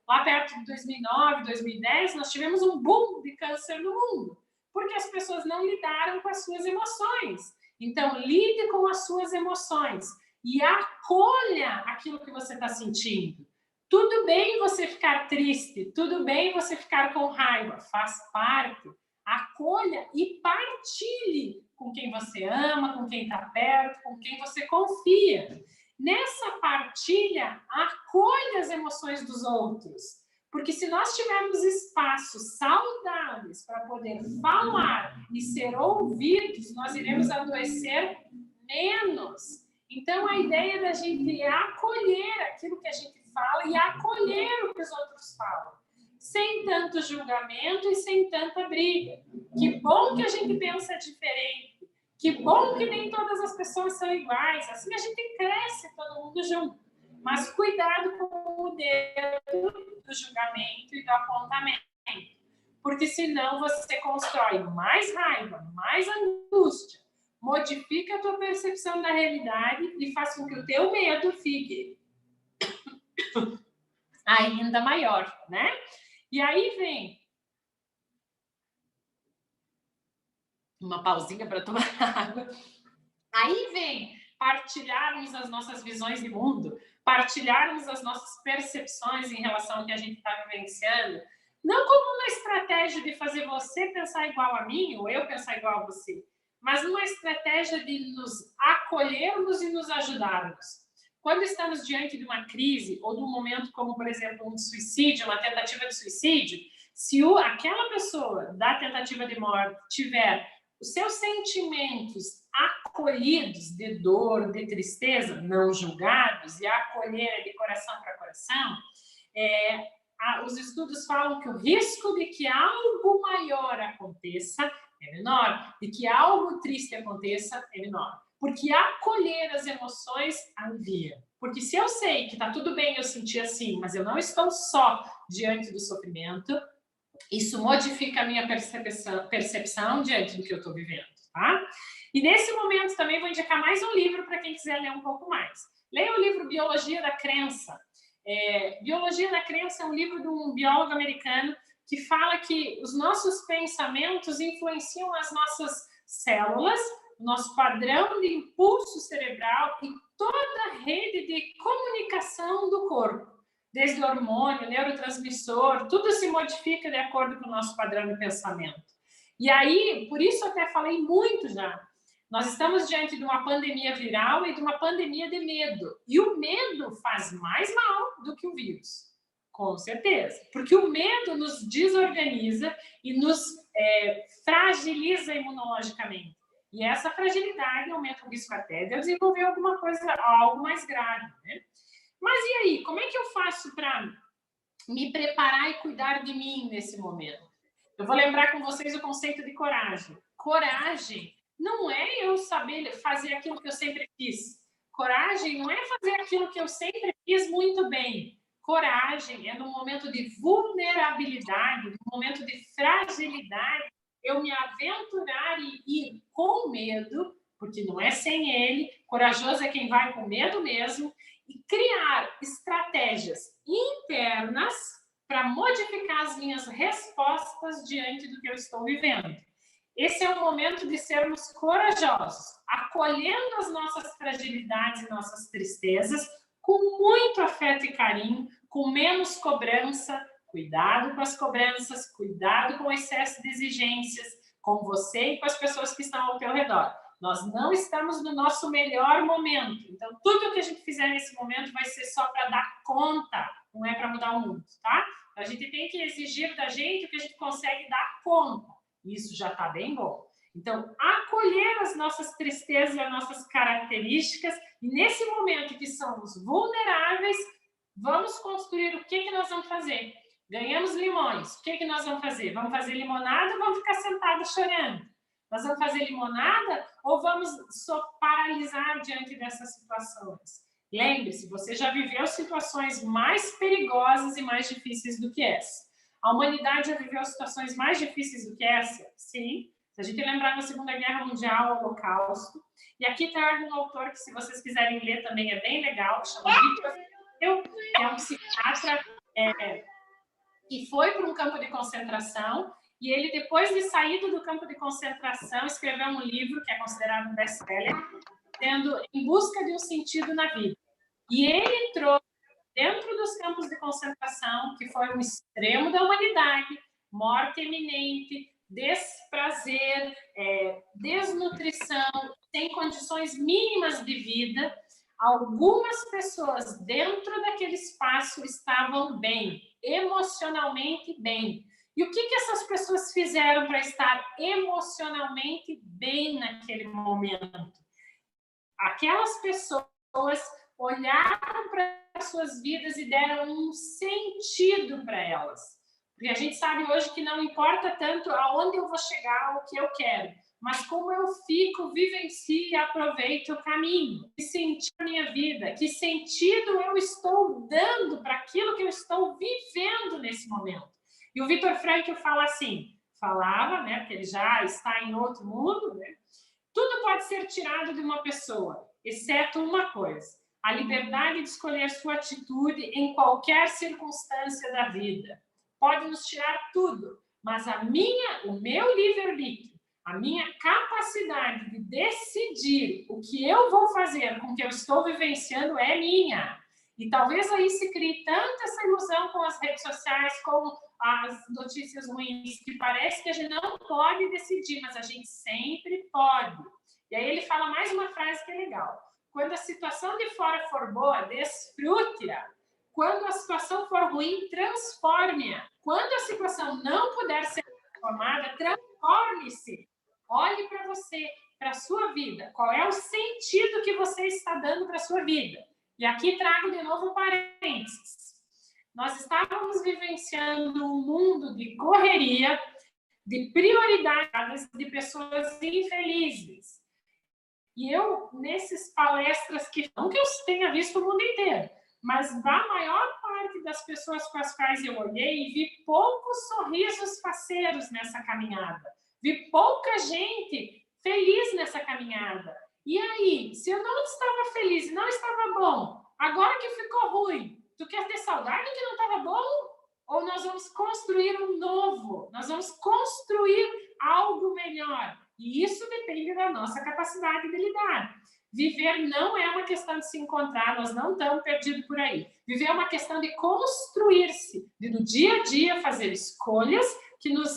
Speaker 2: lá perto de 2009, 2010, nós tivemos um boom de câncer no mundo, porque as pessoas não lidaram com as suas emoções. Então, lide com as suas emoções e acolha aquilo que você está sentindo. Tudo bem você ficar triste, tudo bem você ficar com raiva, faz parte. Acolha e partilhe com quem você ama, com quem está perto, com quem você confia. Nessa partilha, acolha as emoções dos outros. Porque se nós tivermos espaços saudáveis para poder falar e ser ouvidos, nós iremos adoecer menos. Então, a ideia da gente é acolher aquilo que a gente fala e acolher o que os outros falam. Sem tanto julgamento e sem tanta briga. Que bom que a gente pensa diferente. Que bom que nem todas as pessoas são iguais. Assim a gente cresce todo mundo junto. Mas cuidado com o dedo do julgamento e do apontamento. Porque senão você constrói mais raiva, mais angústia. Modifica a tua percepção da realidade e faz com que o teu medo fique ainda maior, né? E aí vem uma pausinha para tomar água. Aí vem partilharmos as nossas visões de mundo, partilharmos as nossas percepções em relação ao que a gente está vivenciando, não como uma estratégia de fazer você pensar igual a mim ou eu pensar igual a você, mas uma estratégia de nos acolhermos e nos ajudarmos. Quando estamos diante de uma crise ou de um momento como, por exemplo, um suicídio, uma tentativa de suicídio, se aquela pessoa da tentativa de morte tiver os seus sentimentos acolhidos de dor, de tristeza, não julgados, e acolher de coração para coração, os estudos falam que o risco de que algo maior aconteça é menor, de que algo triste aconteça é menor. Porque acolher as emoções alivia. Porque se eu sei que está tudo bem eu sentir assim, mas eu não estou só diante do sofrimento, isso modifica a minha percepção diante do que eu estou vivendo, tá? E nesse momento também vou indicar mais um livro para quem quiser ler um pouco mais. Leia o livro Biologia da Crença. Biologia da Crença é um livro de um biólogo americano que fala que os nossos pensamentos influenciam as nossas células, nosso padrão de impulso cerebral e toda a rede de comunicação do corpo. Desde o hormônio, neurotransmissor, tudo se modifica de acordo com o nosso padrão de pensamento. E aí, por isso eu até falei muito já, nós estamos diante de uma pandemia viral e de uma pandemia de medo. E o medo faz mais mal do que o vírus, com certeza. Porque o medo nos desorganiza e nos fragiliza imunologicamente. E essa fragilidade aumenta o risco até de eu desenvolver alguma coisa, algo mais grave, né? Mas e aí, como é que eu faço para me preparar e cuidar de mim nesse momento? Eu vou lembrar com vocês o conceito de coragem. Coragem não é eu saber fazer aquilo que eu sempre fiz. Coragem não é fazer aquilo que eu sempre fiz muito bem. Coragem é no momento de vulnerabilidade, no momento de fragilidade, eu me aventurar e ir com medo, porque não é sem ele, corajoso é quem vai com medo mesmo, e criar estratégias internas para modificar as minhas respostas diante do que eu estou vivendo. Esse é o momento de sermos corajosos, acolhendo as nossas fragilidades e nossas tristezas com muito afeto e carinho, com menos cobrança. Cuidado com as cobranças, cuidado com o excesso de exigências, com você e com as pessoas que estão ao teu redor. Nós não estamos no nosso melhor momento. Então, tudo que a gente fizer nesse momento vai ser só para dar conta, não é para mudar o mundo, tá? A gente tem que exigir da gente o que a gente consegue dar conta. Isso já está bem bom. Então, acolher as nossas tristezas e as nossas características, e nesse momento que somos vulneráveis, vamos construir o que nós vamos fazer. Ganhamos limões, o que nós vamos fazer? Vamos fazer limonada ou vamos ficar sentados chorando? Nós vamos fazer limonada ou vamos só paralisar diante dessas situações? Lembre-se, você já viveu situações mais perigosas e mais difíceis do que essa. A humanidade já viveu situações mais difíceis do que essa? Sim. Se a gente lembrar da Segunda Guerra Mundial, o Holocausto. E aqui trago um autor que, se vocês quiserem ler, também é bem legal, que chama Viktor Frankl, que é um psiquiatra que foi para um campo de concentração, e ele, depois de saído do campo de concentração, escreveu um livro que é considerado um best-seller, sendo Em Busca de um Sentido na Vida. E ele trouxe, dentro dos campos de concentração, que foi um extremo da humanidade, morte iminente, desprazer, desnutrição, sem condições mínimas de vida, algumas pessoas dentro daquele espaço estavam bem, emocionalmente bem. E o que essas pessoas fizeram para estar emocionalmente bem naquele momento? Aquelas pessoas olharam para as suas vidas e deram um sentido para elas. Porque a gente sabe hoje que não importa tanto aonde eu vou chegar, o que eu quero, mas como eu fico, vivencio e aproveito o caminho. Que sentido a minha vida? Que sentido eu estou dando para aquilo que eu estou vivendo nesse momento? E o Viktor Frankl fala assim, falava, né, porque ele já está em outro mundo, né? Tudo pode ser tirado de uma pessoa, exceto uma coisa: a liberdade de escolher sua atitude em qualquer circunstância da vida. Pode nos tirar tudo, mas o meu livre-arbítrio, a minha capacidade de decidir o que eu vou fazer com o que eu estou vivenciando é minha. E talvez aí se crie tanta essa ilusão com as redes sociais, com as notícias ruins, que parece que a gente não pode decidir, mas a gente sempre pode. E aí ele fala mais uma frase que é legal. Quando a situação de fora for boa, desfrute-a. Quando a situação for ruim, transforme-a. Quando a situação não puder ser transformada, transforme-se. Olhe para você, para a sua vida. Qual é o sentido que você está dando para a sua vida? E aqui trago de novo um parênteses. Nós estávamos vivenciando um mundo de correria, de prioridades, de pessoas infelizes. E eu, nessas palestras, não que eu tenha visto o mundo inteiro, mas da maior parte das pessoas com as quais eu olhei, vi poucos sorrisos faceiros nessa caminhada. Vi pouca gente feliz nessa caminhada. E aí, se eu não estava feliz, não estava bom, agora que ficou ruim, tu quer ter saudade que não estava bom? Ou nós vamos construir um novo? Nós vamos construir algo melhor. E isso depende da nossa capacidade de lidar. Viver não é uma questão de se encontrar, nós não estamos perdidos por aí. Viver é uma questão de construir-se, de no dia a dia fazer escolhas que nos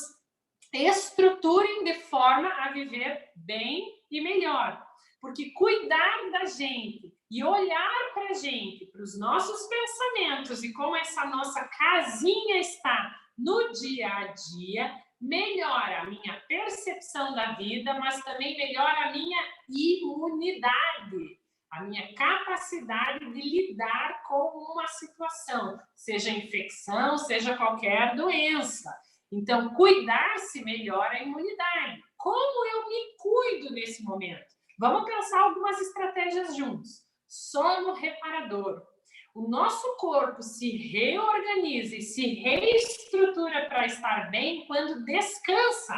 Speaker 2: estruturem de forma a viver bem e melhor. Porque cuidar da gente e olhar para a gente, para os nossos pensamentos e como essa nossa casinha está no dia a dia, melhora a minha percepção da vida, mas também melhora a minha imunidade, a minha capacidade de lidar com uma situação, seja infecção, seja qualquer doença. Então, cuidar-se melhora a imunidade. Como eu me cuido nesse momento? Vamos pensar algumas estratégias juntos. Sono reparador. O nosso corpo se reorganiza e se reestrutura para estar bem quando descansa.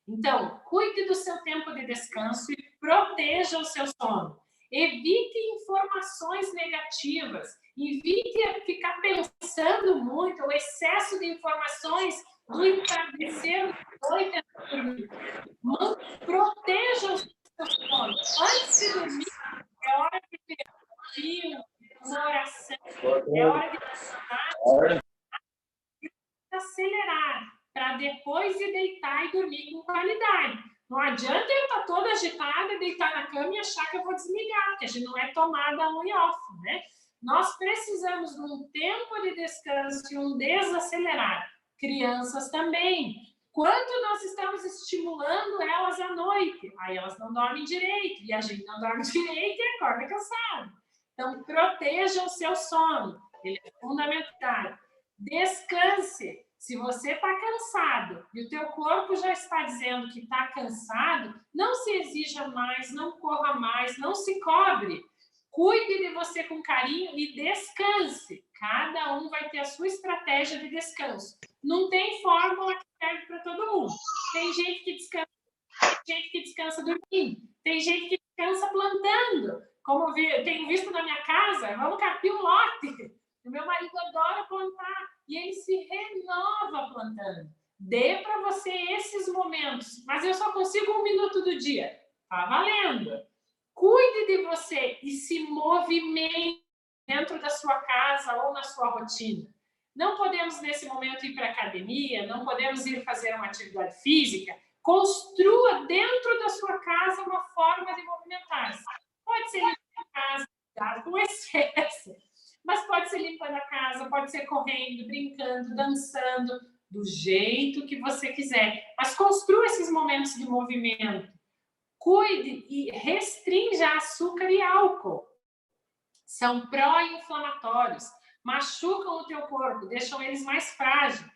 Speaker 2: Então, cuide do seu tempo de descanso e proteja o seu sono. Evite informações negativas. Evite ficar pensando muito, o excesso de informações do entardecer da noite antes de dormir. Proteja o seu sono. Antes de dormir, é hora de ter um filme, uma oração, é hora de acelerar, para depois de deitar e dormir com qualidade. Não adianta eu estar toda agitada, deitar na cama e achar que eu vou desligar, porque a gente não é tomada on e off, né? Nós precisamos de um tempo de descanso e um desacelerar. Crianças também. Quanto nós estamos estimulando elas à noite, aí elas não dormem direito, e a gente não dorme direito e acorda cansado. Então, proteja o seu sono, ele é fundamental. Descanse. Se você está cansado e o teu corpo já está dizendo que está cansado, não se exija mais, não corra mais, não se cobre. Cuide de você com carinho e descanse. Cada um vai ter a sua estratégia de descanso. Não tem fórmula que serve para todo mundo. Tem gente que descansa dormindo. Tem gente que descansa plantando. Como eu tenho visto na minha casa, vamos carpir um lote. O meu marido adora plantar e ele se renova plantando. Dê para você esses momentos. Mas eu só consigo 1 minuto do dia. Tá valendo. Cuide de você e se movimente dentro da sua casa ou na sua rotina. Não podemos, nesse momento, ir para a academia, não podemos ir fazer uma atividade física. Construa dentro da sua casa uma forma de movimentar-se. Pode ser limpando a casa, cuidado com excesso, mas pode ser limpando a casa, pode ser correndo, brincando, dançando, do jeito que você quiser. Mas construa esses momentos de movimento. Cuide e restrinja açúcar e álcool. São pró-inflamatórios, machucam o teu corpo, deixam eles mais frágil.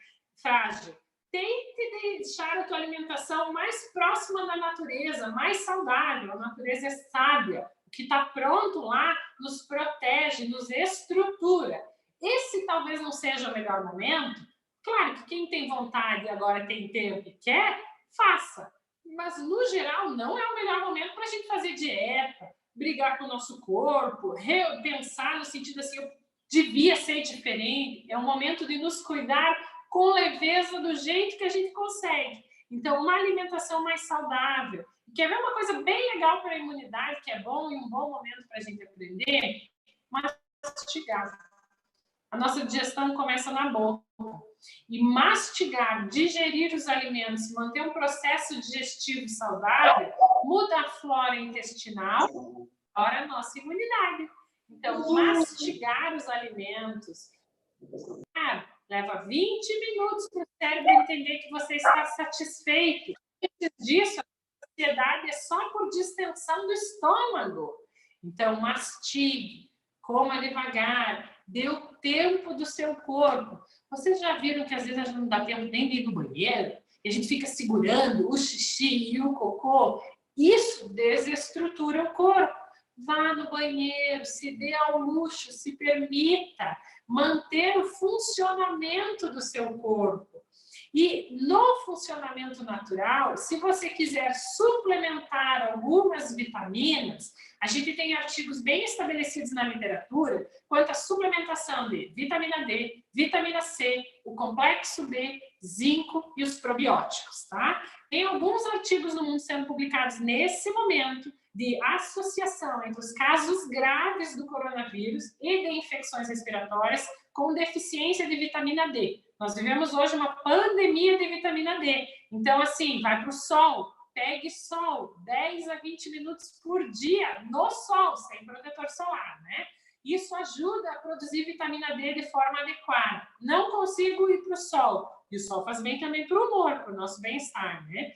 Speaker 2: Tente deixar a tua alimentação mais próxima da natureza, mais saudável. A natureza é sábia. O que está pronto lá nos protege, nos estrutura. Esse talvez não seja o melhor momento. Claro que quem tem vontade e agora tem tempo e quer, faça. Mas, no geral, não é o melhor momento para a gente fazer dieta, brigar com o nosso corpo, repensar no sentido assim, eu devia ser diferente. É um momento de nos cuidar com leveza do jeito que a gente consegue. Então, uma alimentação mais saudável. Quer ver uma coisa bem legal para a imunidade, que é bom e um bom momento para a gente aprender? Mastigar. A nossa digestão começa na boca. E mastigar, digerir os alimentos, manter um processo digestivo saudável, muda a flora intestinal, melhora a nossa imunidade. Então, mastigar os alimentos leva 20 minutos para o cérebro entender que você está satisfeito. Antes disso, a ansiedade é só por distensão do estômago. Então, mastigue, coma devagar, dê o tempo do seu corpo. Vocês já viram que às vezes a gente não dá tempo nem de ir no banheiro? E a gente fica segurando o xixi e o cocô. Isso desestrutura o corpo. Vá no banheiro, se dê ao luxo, se permita manter o funcionamento do seu corpo. E no funcionamento natural, se você quiser suplementar algumas vitaminas, a gente tem artigos bem estabelecidos na literatura quanto à suplementação de vitamina D, vitamina C, o complexo B, zinco e os probióticos, tá? Tem alguns artigos no mundo sendo publicados nesse momento de associação entre os casos graves do coronavírus e de infecções respiratórias com deficiência de vitamina D. Nós vivemos hoje uma pandemia de vitamina D. Então, assim, vai para o sol, pegue sol, 10 a 20 minutos por dia no sol, sem protetor solar, né? Isso ajuda a produzir vitamina D de forma adequada. Não consigo ir para o sol. E o sol faz bem também para o humor, para o nosso bem-estar, né?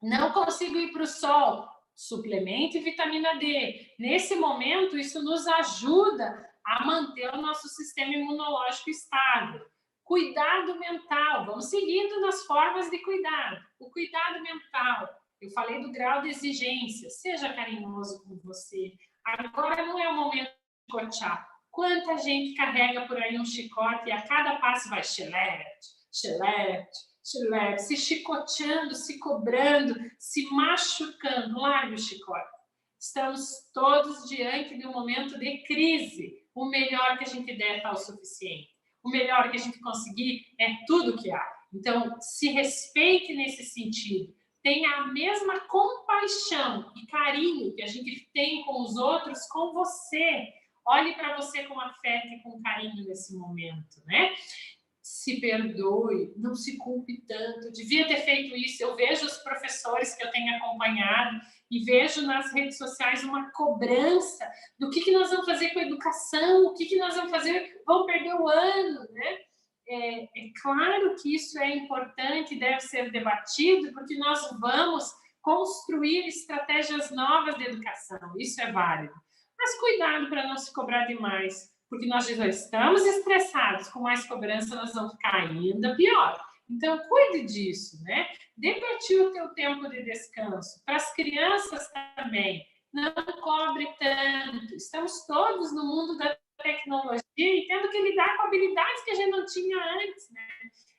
Speaker 2: Não consigo ir para o sol. Suplemente vitamina D. Nesse momento, isso nos ajuda a manter o nosso sistema imunológico estável. Cuidado mental. Vamos seguindo nas formas de cuidado. O cuidado mental. Eu falei do grau de exigência. Seja carinhoso com você. Agora não é o momento de chicotear. Quanta gente carrega por aí um chicote e a cada passo vai chilete, chilete, se chicoteando, se cobrando, se machucando. Largue o chicote. Estamos todos diante de um momento de crise. O melhor que a gente der está o suficiente. O melhor que a gente conseguir é tudo que há. Então, se respeite nesse sentido. Tenha a mesma compaixão e carinho que a gente tem com os outros, com você. Olhe para você com afeto e com carinho nesse momento, né? Se perdoe, não se culpe tanto. Devia ter feito isso. Eu vejo os professores que eu tenho acompanhado e vejo nas redes sociais uma cobrança do que nós vamos fazer com a educação, o que nós vamos fazer, vamos perder o ano, né? É claro que isso é importante e deve ser debatido, porque nós vamos construir estratégias novas de educação. Isso é válido. Mas cuidado para não se cobrar demais, porque nós já estamos estressados, com mais cobrança nós vamos ficar ainda pior. Então, cuide disso, né? Dê para ti o teu tempo de descanso. Para as crianças também, não cobre tanto. Estamos todos no mundo da tecnologia e tendo que lidar com habilidades que a gente não tinha antes, né?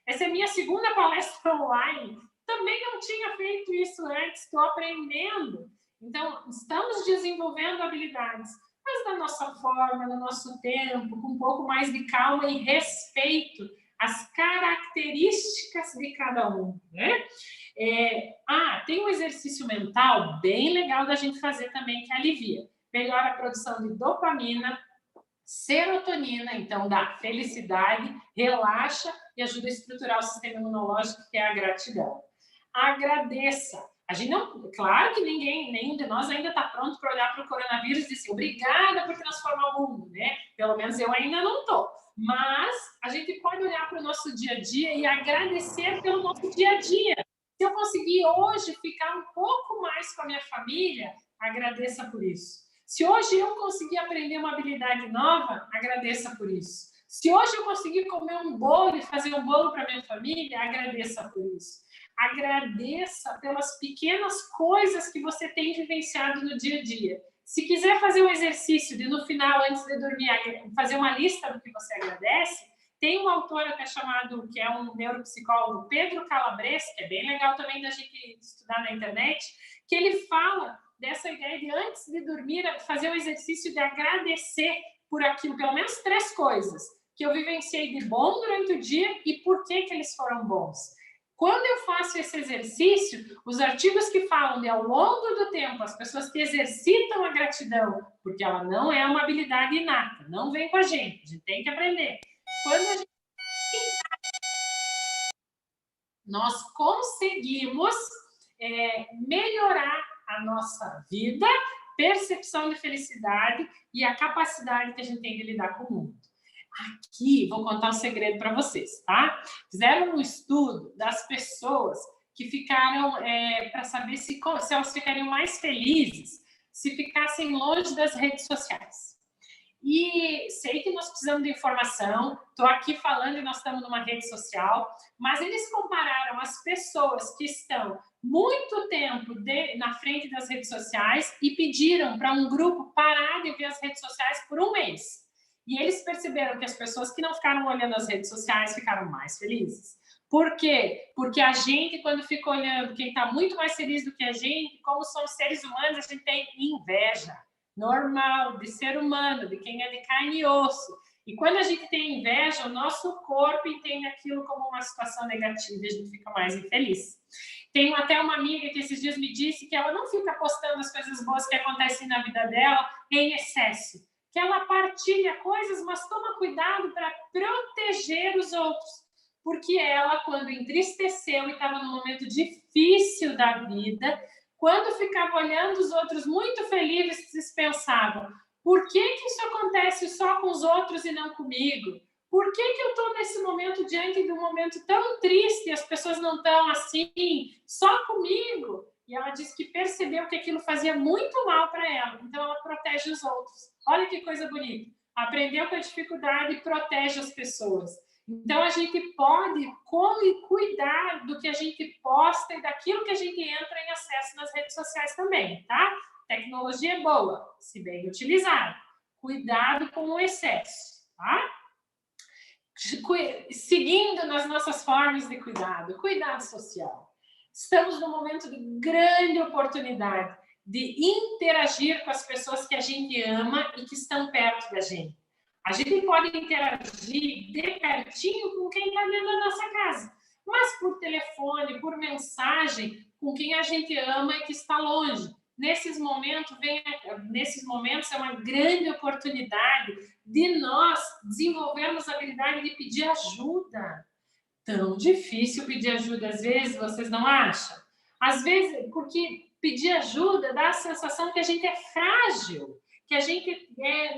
Speaker 2: Essa é a minha segunda palestra online. Também não tinha feito isso antes, estou aprendendo. Então, estamos desenvolvendo habilidades, mas da nossa forma, no nosso tempo, com um pouco mais de calma e respeito às características de cada um, né? Tem um exercício mental bem legal da gente fazer também, que alivia. Melhora a produção de dopamina, serotonina, então dá felicidade, relaxa e ajuda a estruturar o sistema imunológico, que é a gratidão. Agradeça. A gente não, claro que nenhum de nós ainda está pronto para olhar para o coronavírus e dizer obrigada por transformar o mundo, né? Pelo menos eu ainda não estou. Mas a gente pode olhar para o nosso dia a dia e agradecer pelo nosso dia a dia. Se eu conseguir hoje ficar um pouco mais com a minha família, agradeça por isso. Se hoje eu conseguir aprender uma habilidade nova, agradeça por isso. Se hoje eu conseguir comer um bolo e fazer um bolo para minha família, agradeça por isso. Agradeça pelas pequenas coisas que você tem vivenciado no dia a dia. Se quiser fazer um exercício de, no final, antes de dormir, fazer uma lista do que você agradece, tem um autor até chamado, que é um neuropsicólogo, Pedro Calabres, que é bem legal também da gente estudar na internet, que ele fala dessa ideia de, antes de dormir, fazer o exercício de agradecer por aquilo, pelo menos 3 coisas que eu vivenciei de bom durante o dia e por que eles foram bons. Quando eu faço esse exercício, os artigos que falam de, ao longo do tempo, as pessoas que exercitam a gratidão, porque ela não é uma habilidade inata, não vem com a gente tem que aprender. Quando a gente... nós conseguimos melhorar a nossa vida, percepção de felicidade e a capacidade que a gente tem de lidar com o mundo. Aqui, vou contar um segredo para vocês, tá? Fizeram um estudo das pessoas que ficaram, para saber se elas ficariam mais felizes se ficassem longe das redes sociais. E sei que nós precisamos de informação, estou aqui falando e nós estamos numa rede social, mas eles compararam as pessoas que estão muito tempo na frente das redes sociais e pediram para um grupo parar de ver as redes sociais por um mês. E eles perceberam que as pessoas que não ficaram olhando as redes sociais ficaram mais felizes. Por quê? Porque a gente, quando fica olhando quem está muito mais feliz do que a gente, como somos seres humanos, a gente tem inveja. Normal, de ser humano, de quem é de carne e osso. E quando a gente tem inveja, o nosso corpo entende aquilo como uma situação negativa e a gente fica mais infeliz. Tenho até uma amiga que esses dias me disse que ela não fica postando as coisas boas que acontecem na vida dela em excesso. Que ela partilha coisas, mas toma cuidado para proteger os outros. Porque ela, quando entristeceu e estava num momento difícil da vida, quando ficava olhando os outros muito felizes, pensava, por que isso acontece só com os outros e não comigo? Por que eu estou nesse momento diante de um momento tão triste e as pessoas não estão assim, só comigo? E ela disse que percebeu que aquilo fazia muito mal para ela, então ela protege os outros. Olha que coisa bonita. Aprendeu com a dificuldade e protege as pessoas. Então, a gente pode cuidar do que a gente posta e daquilo que a gente entra em acesso nas redes sociais também, tá? Tecnologia é boa, se bem utilizada. Cuidado com o excesso, tá? Seguindo nas nossas formas de cuidado social. Estamos num momento de grande oportunidade de interagir com as pessoas que a gente ama e que estão perto da gente. A gente pode interagir de pertinho com quem está dentro da nossa casa, mas por telefone, por mensagem, com quem a gente ama e que está longe. Nesses momentos é uma grande oportunidade de nós desenvolvermos a habilidade de pedir ajuda. Tão difícil pedir ajuda, às vezes, vocês não acham? Às vezes, porque pedir ajuda dá a sensação que a gente é frágil, que a gente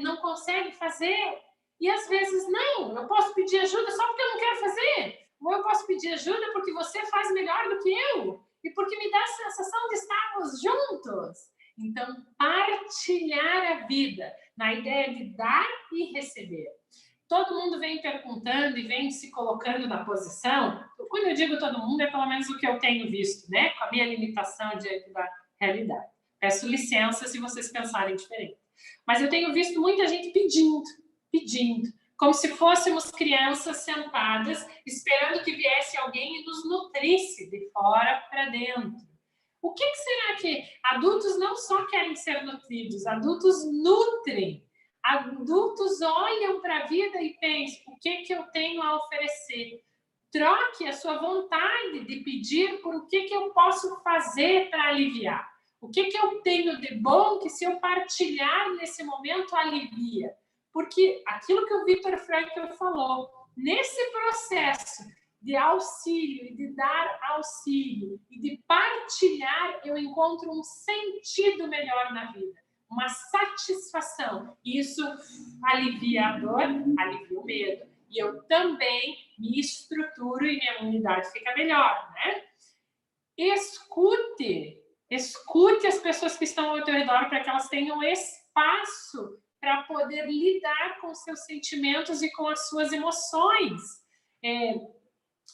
Speaker 2: não consegue fazer. E às vezes, não, eu posso pedir ajuda só porque eu não quero fazer. Ou eu posso pedir ajuda porque você faz melhor do que eu. E porque me dá a sensação de estarmos juntos. Então, partilhar a vida na ideia de dar e receber. Todo mundo vem perguntando e vem se colocando na posição. Quando eu digo todo mundo, é pelo menos o que eu tenho visto, né? Com a minha limitação diante da realidade. Peço licença se vocês pensarem diferente. Mas eu tenho visto muita gente pedindo, como se fôssemos crianças sentadas, esperando que viesse alguém e nos nutrisse de fora para dentro. O que será que adultos não só querem ser nutridos, adultos nutrem. Adultos olham para a vida e pensam, o que eu tenho a oferecer? Troque a sua vontade de pedir por o que eu posso fazer para aliviar. O que eu tenho de bom que, se eu partilhar nesse momento, alivia? Porque aquilo que o Viktor Frankl falou, nesse processo de auxílio e de dar auxílio e de partilhar, eu encontro um sentido melhor na vida, uma satisfação. Isso alivia a dor, alivia o medo. E eu também me estruturo e minha imunidade fica melhor, né? Escute as pessoas que estão ao teu redor para que elas tenham espaço para poder lidar com seus sentimentos e com as suas emoções.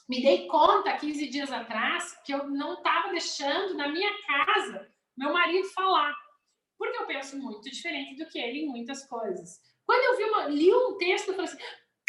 Speaker 2: Me dei conta, 15 dias atrás, que eu não estava deixando na minha casa meu marido falar, porque eu penso muito diferente do que ele em muitas coisas. Quando eu li um texto, eu falei assim,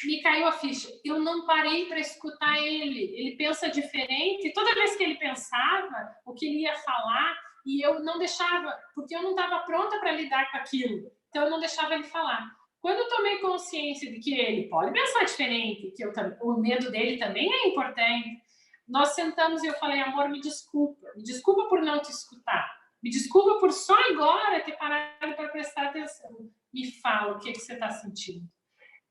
Speaker 2: me caiu a ficha. Eu não parei para escutar ele. Ele pensa diferente. Toda vez que ele pensava o que ele ia falar, e eu não deixava, porque eu não estava pronta para lidar com aquilo. Então, eu não deixava ele falar. Quando eu tomei consciência de que ele pode pensar diferente, que o medo dele também é importante, nós sentamos e eu falei, amor, me desculpa por não te escutar, me desculpa por só agora ter parado para prestar atenção. Me fala o que você está sentindo.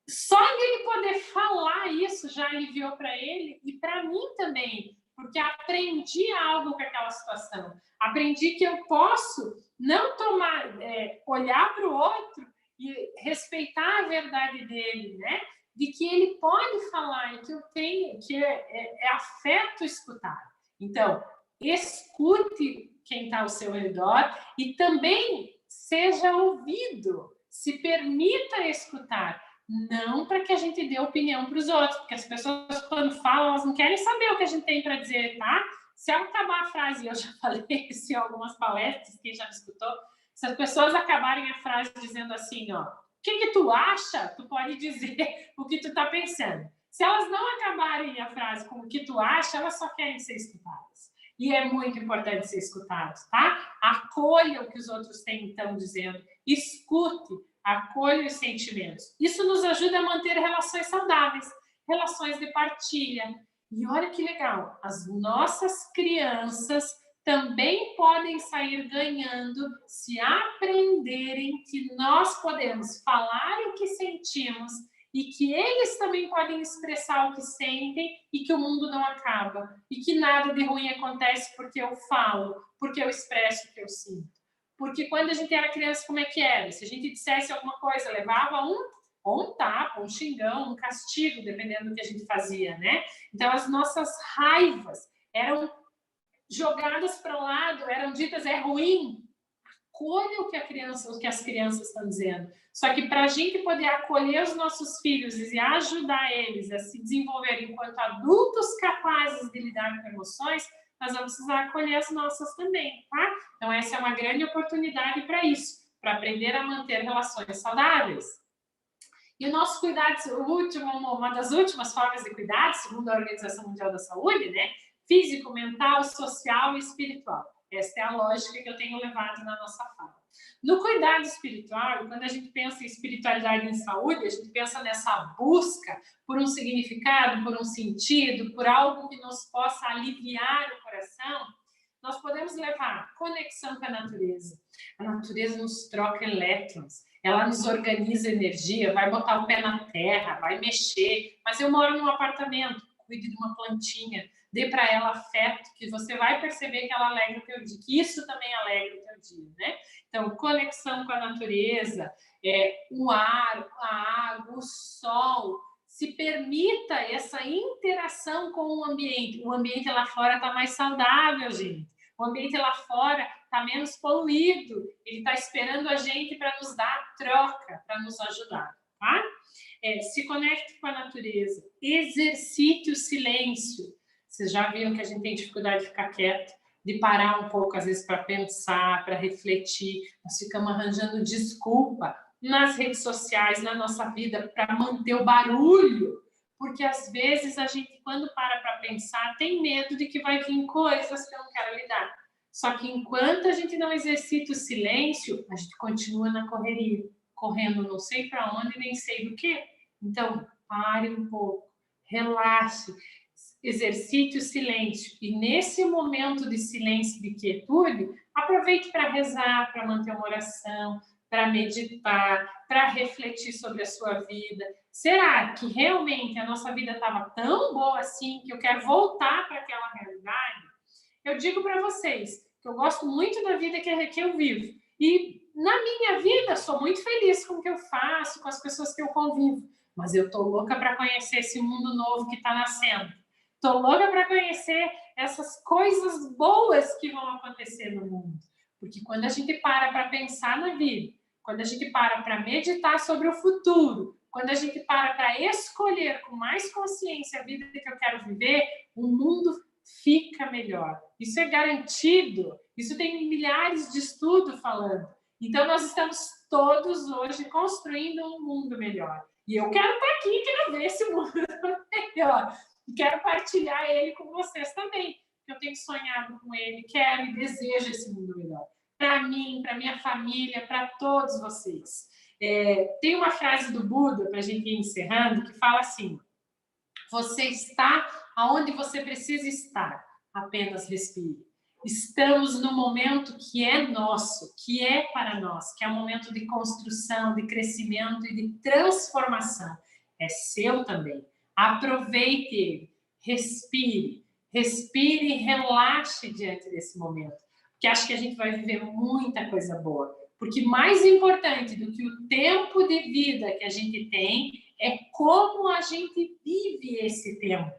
Speaker 2: Só ele poder falar isso já aliviou para ele e para mim também, porque aprendi algo com aquela situação. Aprendi que eu posso não olhar para o outro e respeitar a verdade dele, né? De que ele pode falar e que eu tenho, que é afeto escutar. Então, escute quem está ao seu redor e também seja ouvido, se permita escutar. Não para que a gente dê opinião para os outros, porque as pessoas, quando falam, elas não querem saber o que a gente tem para dizer, tá? Se eu acabar a frase, eu já falei isso em algumas palestras, quem já me escutou, se as pessoas acabarem a frase dizendo assim, ó, o que tu acha? Tu pode dizer o que tu está pensando. Se elas não acabarem a frase com o que tu acha, elas só querem ser escutadas. E é muito importante ser escutados, tá? Acolha o que os outros estão dizendo. Escute, acolha os sentimentos. Isso nos ajuda a manter relações saudáveis, relações de partilha. E olha que legal, as nossas crianças também podem sair ganhando se aprenderem que nós podemos falar o que sentimos e que eles também podem expressar o que sentem e que o mundo não acaba e que nada de ruim acontece porque eu falo, porque eu expresso o que eu sinto. Porque quando a gente era criança, como é que era? Se a gente dissesse alguma coisa, levava um tapa, um xingão, um castigo, dependendo do que a gente fazia, né? Então, as nossas raivas eram jogadas para o lado, eram ditas, é ruim. Acolha o que as crianças estão dizendo. Só que para a gente poder acolher os nossos filhos e ajudar eles a se desenvolverem enquanto adultos capazes de lidar com emoções, nós vamos precisar acolher as nossas também, tá? Então, essa é uma grande oportunidade para isso, para aprender a manter relações saudáveis. E o nosso cuidado, uma das últimas formas de cuidado, segundo a Organização Mundial da Saúde, né? Físico, mental, social e espiritual. Essa é a lógica que eu tenho levado na nossa fala. No cuidado espiritual, quando a gente pensa em espiritualidade e em saúde, a gente pensa nessa busca por um significado, por um sentido, por algo que nos possa aliviar o coração. Nós podemos levar conexão com a natureza. A natureza nos troca elétrons, ela nos organiza energia, vai botar o pé na terra, vai mexer. Mas eu moro num apartamento, cuide de uma plantinha, dê para ela afeto, que você vai perceber que ela alegra o teu dia, que isso também alegra o teu dia, né? Então, conexão com a natureza, o ar, a água, o sol, se permita essa interação com o ambiente. O ambiente lá fora está mais saudável, gente. O ambiente lá fora está menos poluído. Ele está esperando a gente para nos dar troca, para nos ajudar, tá? Se conecte com a natureza. Exercite o silêncio. Vocês já viram que a gente tem dificuldade de ficar quieto, de parar um pouco, às vezes, para pensar, para refletir. Nós ficamos arranjando desculpa nas redes sociais, na nossa vida, para manter o barulho. Porque, às vezes, a gente, quando para pensar, tem medo de que vai vir coisas que eu não quero lidar. Só que, enquanto a gente não exercita o silêncio, a gente continua na correria, correndo não sei para onde, nem sei do que. Então, pare um pouco, relaxe, exercite o silêncio. E, nesse momento de silêncio, de quietude, aproveite para rezar, para manter uma oração, para meditar, para refletir sobre a sua vida. Será que realmente a nossa vida estava tão boa assim que eu quero voltar para aquela realidade? Eu digo para vocês que eu gosto muito da vida que eu vivo. E na minha vida sou muito feliz com o que eu faço, com as pessoas que eu convivo. Mas eu estou louca para conhecer esse mundo novo que está nascendo. Estou louca para conhecer essas coisas boas que vão acontecer no mundo. Porque quando a gente para pensar na vida, quando a gente para meditar sobre o futuro, quando a gente para escolher com mais consciência a vida que eu quero viver, o mundo fica melhor. Isso é garantido. Isso tem milhares de estudos falando. Então, nós estamos todos hoje construindo um mundo melhor. E eu quero estar aqui, quero ver esse mundo melhor. E quero partilhar ele com vocês também. Eu tenho sonhado com ele, quero e desejo esse mundo melhor. Para mim, para minha família, para todos vocês. Tem uma frase do Buda, para a gente ir encerrando, que fala assim: você está aonde você precisa estar, apenas respire. Estamos no momento que é nosso, que é para nós, que é um momento de construção, de crescimento e de transformação. É seu também. Aproveite ele, respire e relaxe diante desse momento. Porque acho que a gente vai viver muita coisa boa. Porque mais importante do que o tempo de vida que a gente tem é como a gente vive esse tempo.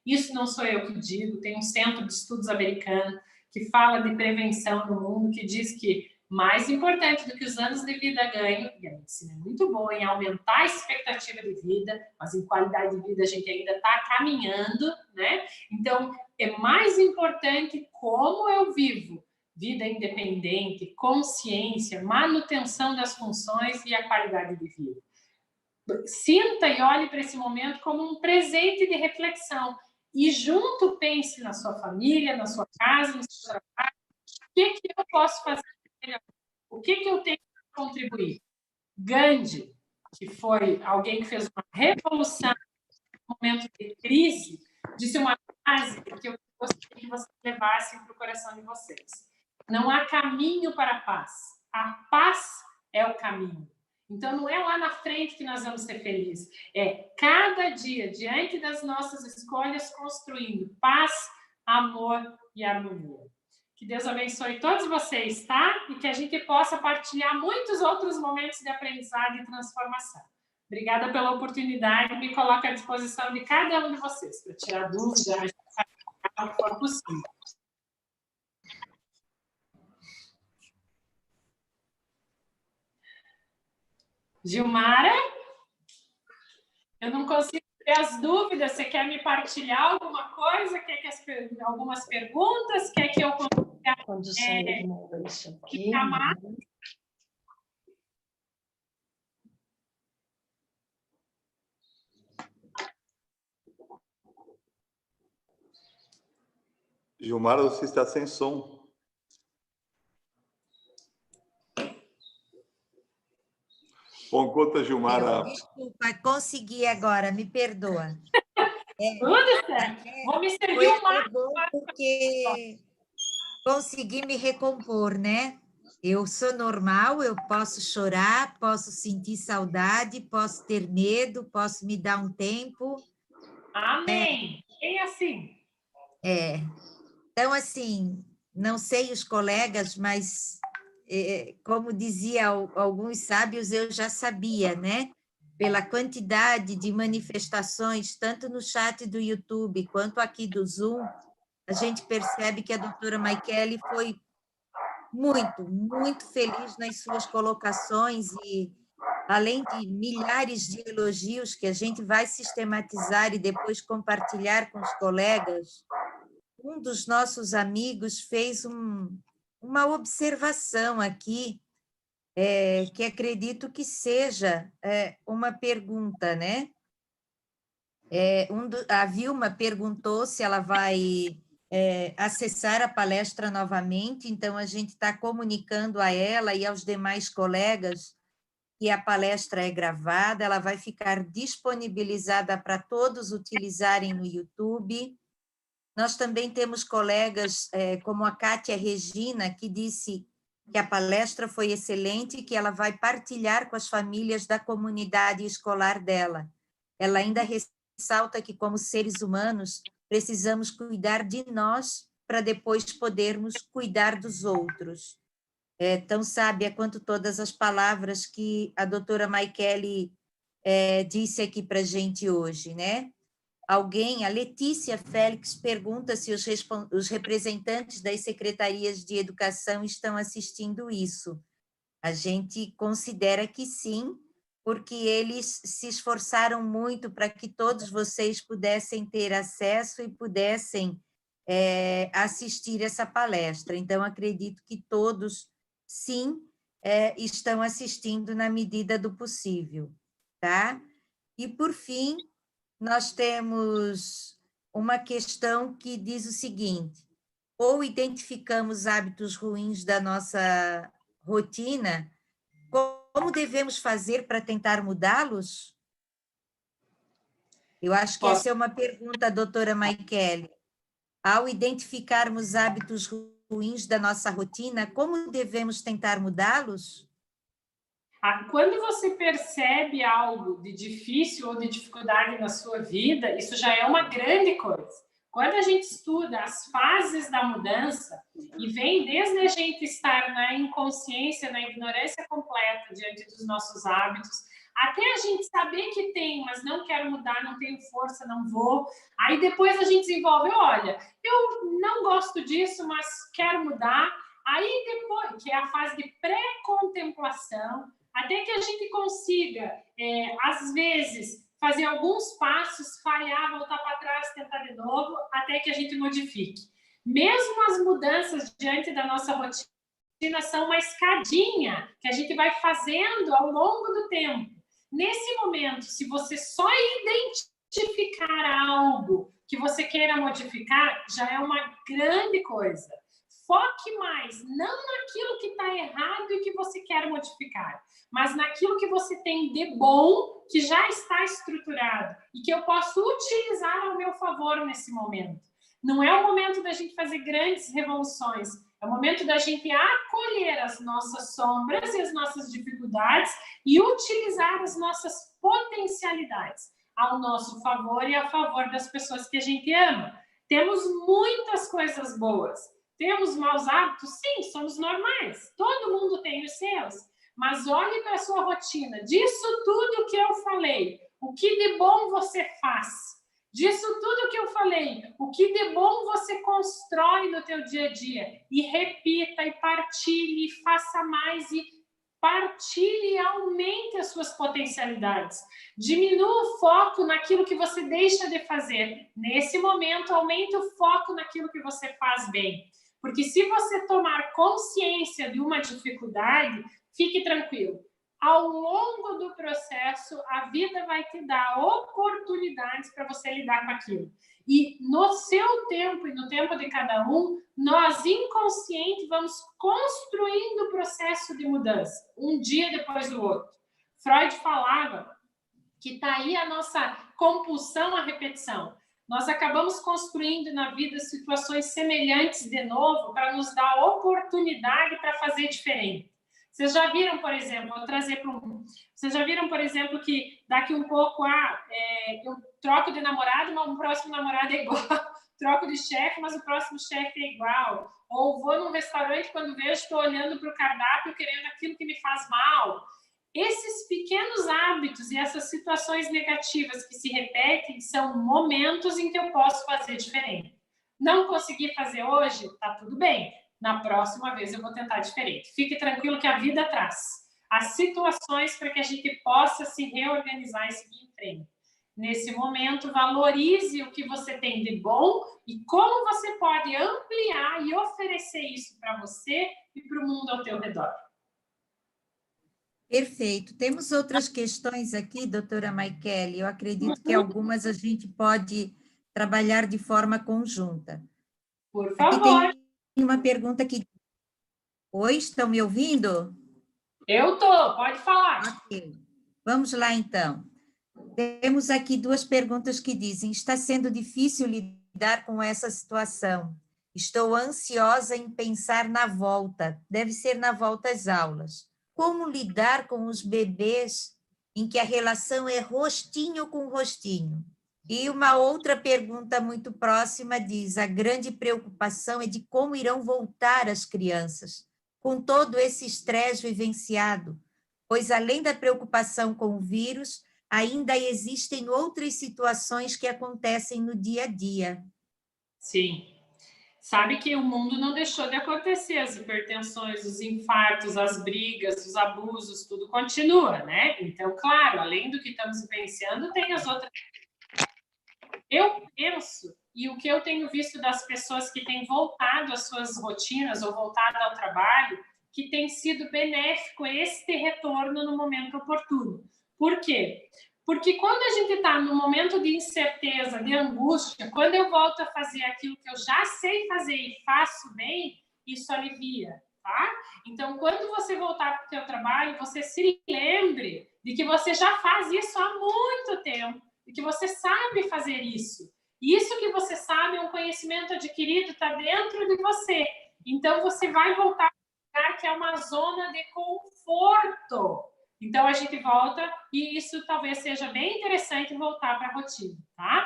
Speaker 2: Isso não sou eu que digo, tem um centro de estudos americano que fala de prevenção no mundo, que diz que mais importante do que os anos de vida ganho, e a medicina é muito boa em aumentar a expectativa de vida, mas em qualidade de vida a gente ainda está caminhando, né? Então, é mais importante como eu vivo. Vida independente, consciência, manutenção das funções e a qualidade de vida. Sinta e olhe para esse momento como um presente de reflexão. E junto pense na sua família, na sua casa, no seu trabalho. O que eu posso fazer melhor? O que eu tenho que contribuir? Gandhi, que foi alguém que fez uma revolução no momento de crise, disse uma frase que eu gostaria que vocês levassem para o coração de vocês. Não há caminho para a paz. A paz é o caminho. Então, não é lá na frente que nós vamos ser felizes. É cada dia, diante das nossas escolhas, construindo paz, amor e harmonia. Que Deus abençoe todos vocês, tá? E que a gente possa partilhar muitos outros momentos de aprendizado e transformação. Obrigada pela oportunidade. Me coloco à disposição de cada um de vocês para tirar dúvidas, o que for possível. Gilmara, eu não consigo ver as dúvidas. Você quer me partilhar alguma coisa? Quer que algumas perguntas? Quer que eu chamar?
Speaker 7: Gilmara, você está sem som. Bom, conta, Gilmara.
Speaker 6: Desculpa, consegui agora, me perdoa.
Speaker 2: Tudo certo. Vou me servir o
Speaker 6: Foi bom porque consegui me recompor, né? Eu sou normal, eu posso chorar, posso sentir saudade, posso ter medo, posso me dar um tempo.
Speaker 2: Amém. É assim.
Speaker 6: Então, assim, não sei os colegas, mas, como dizia alguns sábios, eu já sabia, né? Pela quantidade de manifestações, tanto no chat do YouTube quanto aqui do Zoom, a gente percebe que a doutora Maikele foi muito feliz nas suas colocações e, além de milhares de elogios que a gente vai sistematizar e depois compartilhar com os colegas, um dos nossos amigos fez uma observação aqui, que acredito que seja uma pergunta, né? A Vilma perguntou se ela vai acessar a palestra novamente, então a gente está comunicando a ela e aos demais colegas que a palestra é gravada, ela vai ficar disponibilizada para todos utilizarem no YouTube. Nós também temos colegas, como a Kátia Regina, que disse que a palestra foi excelente e que ela vai partilhar com as famílias da comunidade escolar dela. Ela ainda ressalta que, como seres humanos, precisamos cuidar de nós para depois podermos cuidar dos outros. É tão sábia quanto todas as palavras que a doutora Maikele disse aqui para a gente hoje, né? A Letícia Félix, pergunta se os representantes das secretarias de educação estão assistindo isso. A gente considera que sim, porque eles se esforçaram muito para que todos vocês pudessem ter acesso e pudessem assistir essa palestra. Então, acredito que todos, sim, estão assistindo na medida do possível, tá? E, por fim, nós temos uma questão que diz o seguinte: ou identificamos hábitos ruins da nossa rotina, como devemos fazer para tentar mudá-los? Eu acho que essa é uma pergunta, doutora Maikele. Ao identificarmos hábitos ruins da nossa rotina, como devemos tentar mudá-los?
Speaker 2: Quando você percebe algo de difícil ou de dificuldade na sua vida, isso já é uma grande coisa. Quando a gente estuda as fases da mudança, e vem desde a gente estar na inconsciência, na ignorância completa diante dos nossos hábitos, até a gente saber que tem, mas não quero mudar, não tenho força, não vou. Aí depois a gente desenvolve, olha, eu não gosto disso, mas quero mudar. Aí depois, que é a fase de pré-contemplação, até que a gente consiga, às vezes, fazer alguns passos, falhar, voltar para trás, tentar de novo, até que a gente modifique. Mesmo as mudanças diante da nossa rotina são uma escadinha que a gente vai fazendo ao longo do tempo. Nesse momento, se você só identificar algo que você queira modificar, já é uma grande coisa. Foque mais, não naquilo que está errado e que você quer modificar, mas naquilo que você tem de bom, que já está estruturado e que eu posso utilizar ao meu favor nesse momento. Não é o momento da gente fazer grandes revoluções, é o momento da gente acolher as nossas sombras e as nossas dificuldades e utilizar as nossas potencialidades ao nosso favor e a favor das pessoas que a gente ama. Temos muitas coisas boas. Temos maus hábitos? Sim, somos normais. Todo mundo tem os seus. Mas olhe para a sua rotina. Disso tudo que eu falei, o que de bom você faz? Disso tudo que eu falei, o que de bom você constrói no teu dia a dia? E repita, e partilhe, e faça mais, e partilhe e aumente as suas potencialidades. Diminua o foco naquilo que você deixa de fazer. Nesse momento, aumente o foco naquilo que você faz bem. Porque se você tomar consciência de uma dificuldade, fique tranquilo. Ao longo do processo, a vida vai te dar oportunidades para você lidar com aquilo. E no seu tempo e no tempo de cada um, nós, inconsciente, vamos construindo o processo de mudança, um dia depois do outro. Freud falava que está aí a nossa compulsão à repetição. Nós acabamos construindo na vida situações semelhantes de novo para nos dar oportunidade para fazer diferente. Vocês já viram, por exemplo, vou trazer para vocês já viram, por exemplo, que daqui um pouco eu troco de namorado, mas o próximo namorado é igual. Troco de chefe, mas o próximo chefe é igual. Ou vou num restaurante, quando vejo, estou olhando para o cardápio, querendo aquilo que me faz mal. Esses pequenos hábitos e essas situações negativas que se repetem são momentos em que eu posso fazer diferente. Não consegui fazer hoje? Tá tudo bem. Na próxima vez eu vou tentar diferente. Fique tranquilo que a vida traz as situações para que a gente possa se reorganizar e seguir em frente. Nesse momento, valorize o que você tem de bom e como você pode ampliar e oferecer isso para você e para o mundo ao teu redor.
Speaker 6: Perfeito. Temos outras questões aqui, doutora Maikele. Eu acredito que algumas a gente pode trabalhar de forma conjunta.
Speaker 2: Por favor.
Speaker 6: Aqui tem uma pergunta que... Oi, estão me ouvindo?
Speaker 2: Eu estou, pode falar.
Speaker 6: Ok. Vamos lá, então. Temos aqui duas perguntas que dizem: está sendo difícil lidar com essa situação. Estou ansiosa em pensar na volta. Deve ser na volta às aulas. Como lidar com os bebês em que a relação é rostinho com rostinho? E uma outra pergunta muito próxima diz: a grande preocupação é de como irão voltar as crianças, com todo esse estresse vivenciado, pois além da preocupação com o vírus, ainda existem outras situações que acontecem no dia a dia.
Speaker 2: Sim. Sabe que o mundo não deixou de acontecer, as hipertensões, os infartos, as brigas, os abusos, tudo continua, né? Então, claro, além do que estamos vivenciando, tem as outras. Eu penso, e o que eu tenho visto das pessoas que têm voltado às suas rotinas ou voltado ao trabalho, que tem sido benéfico este retorno no momento oportuno. Por quê? Porque quando a gente está num momento de incerteza, de angústia, quando eu volto a fazer aquilo que eu já sei fazer e faço bem, isso alivia, tá? Então, quando você voltar para o seu trabalho, você se lembre de que você já faz isso há muito tempo, e que você sabe fazer isso. Isso que você sabe é um conhecimento adquirido, está dentro de você. Então, você vai voltar para um lugar que é uma zona de conforto. Então, a gente volta e isso talvez seja bem interessante voltar para a rotina, tá?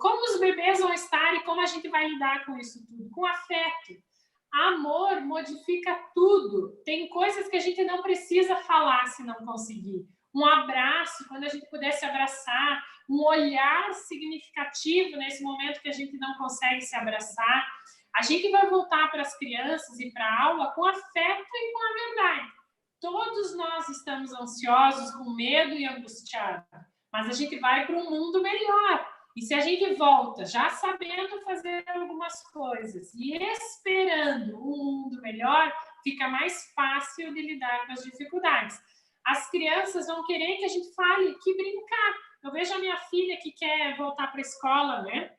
Speaker 2: Como os bebês vão estar e como a gente vai lidar com isso tudo? Com afeto. Amor modifica tudo. Tem coisas que a gente não precisa falar se não conseguir. Um abraço, quando a gente puder se abraçar, um olhar significativo nesse momento que a gente não consegue se abraçar. A gente vai voltar para as crianças e para a aula com afeto e com a verdade. Todos nós estamos ansiosos, com medo e angustiados, mas a gente vai para um mundo melhor. E se a gente volta já sabendo fazer algumas coisas e esperando um mundo melhor, fica mais fácil de lidar com as dificuldades. As crianças vão querer que a gente fale, que brincar. Eu vejo a minha filha que quer voltar para a escola, né?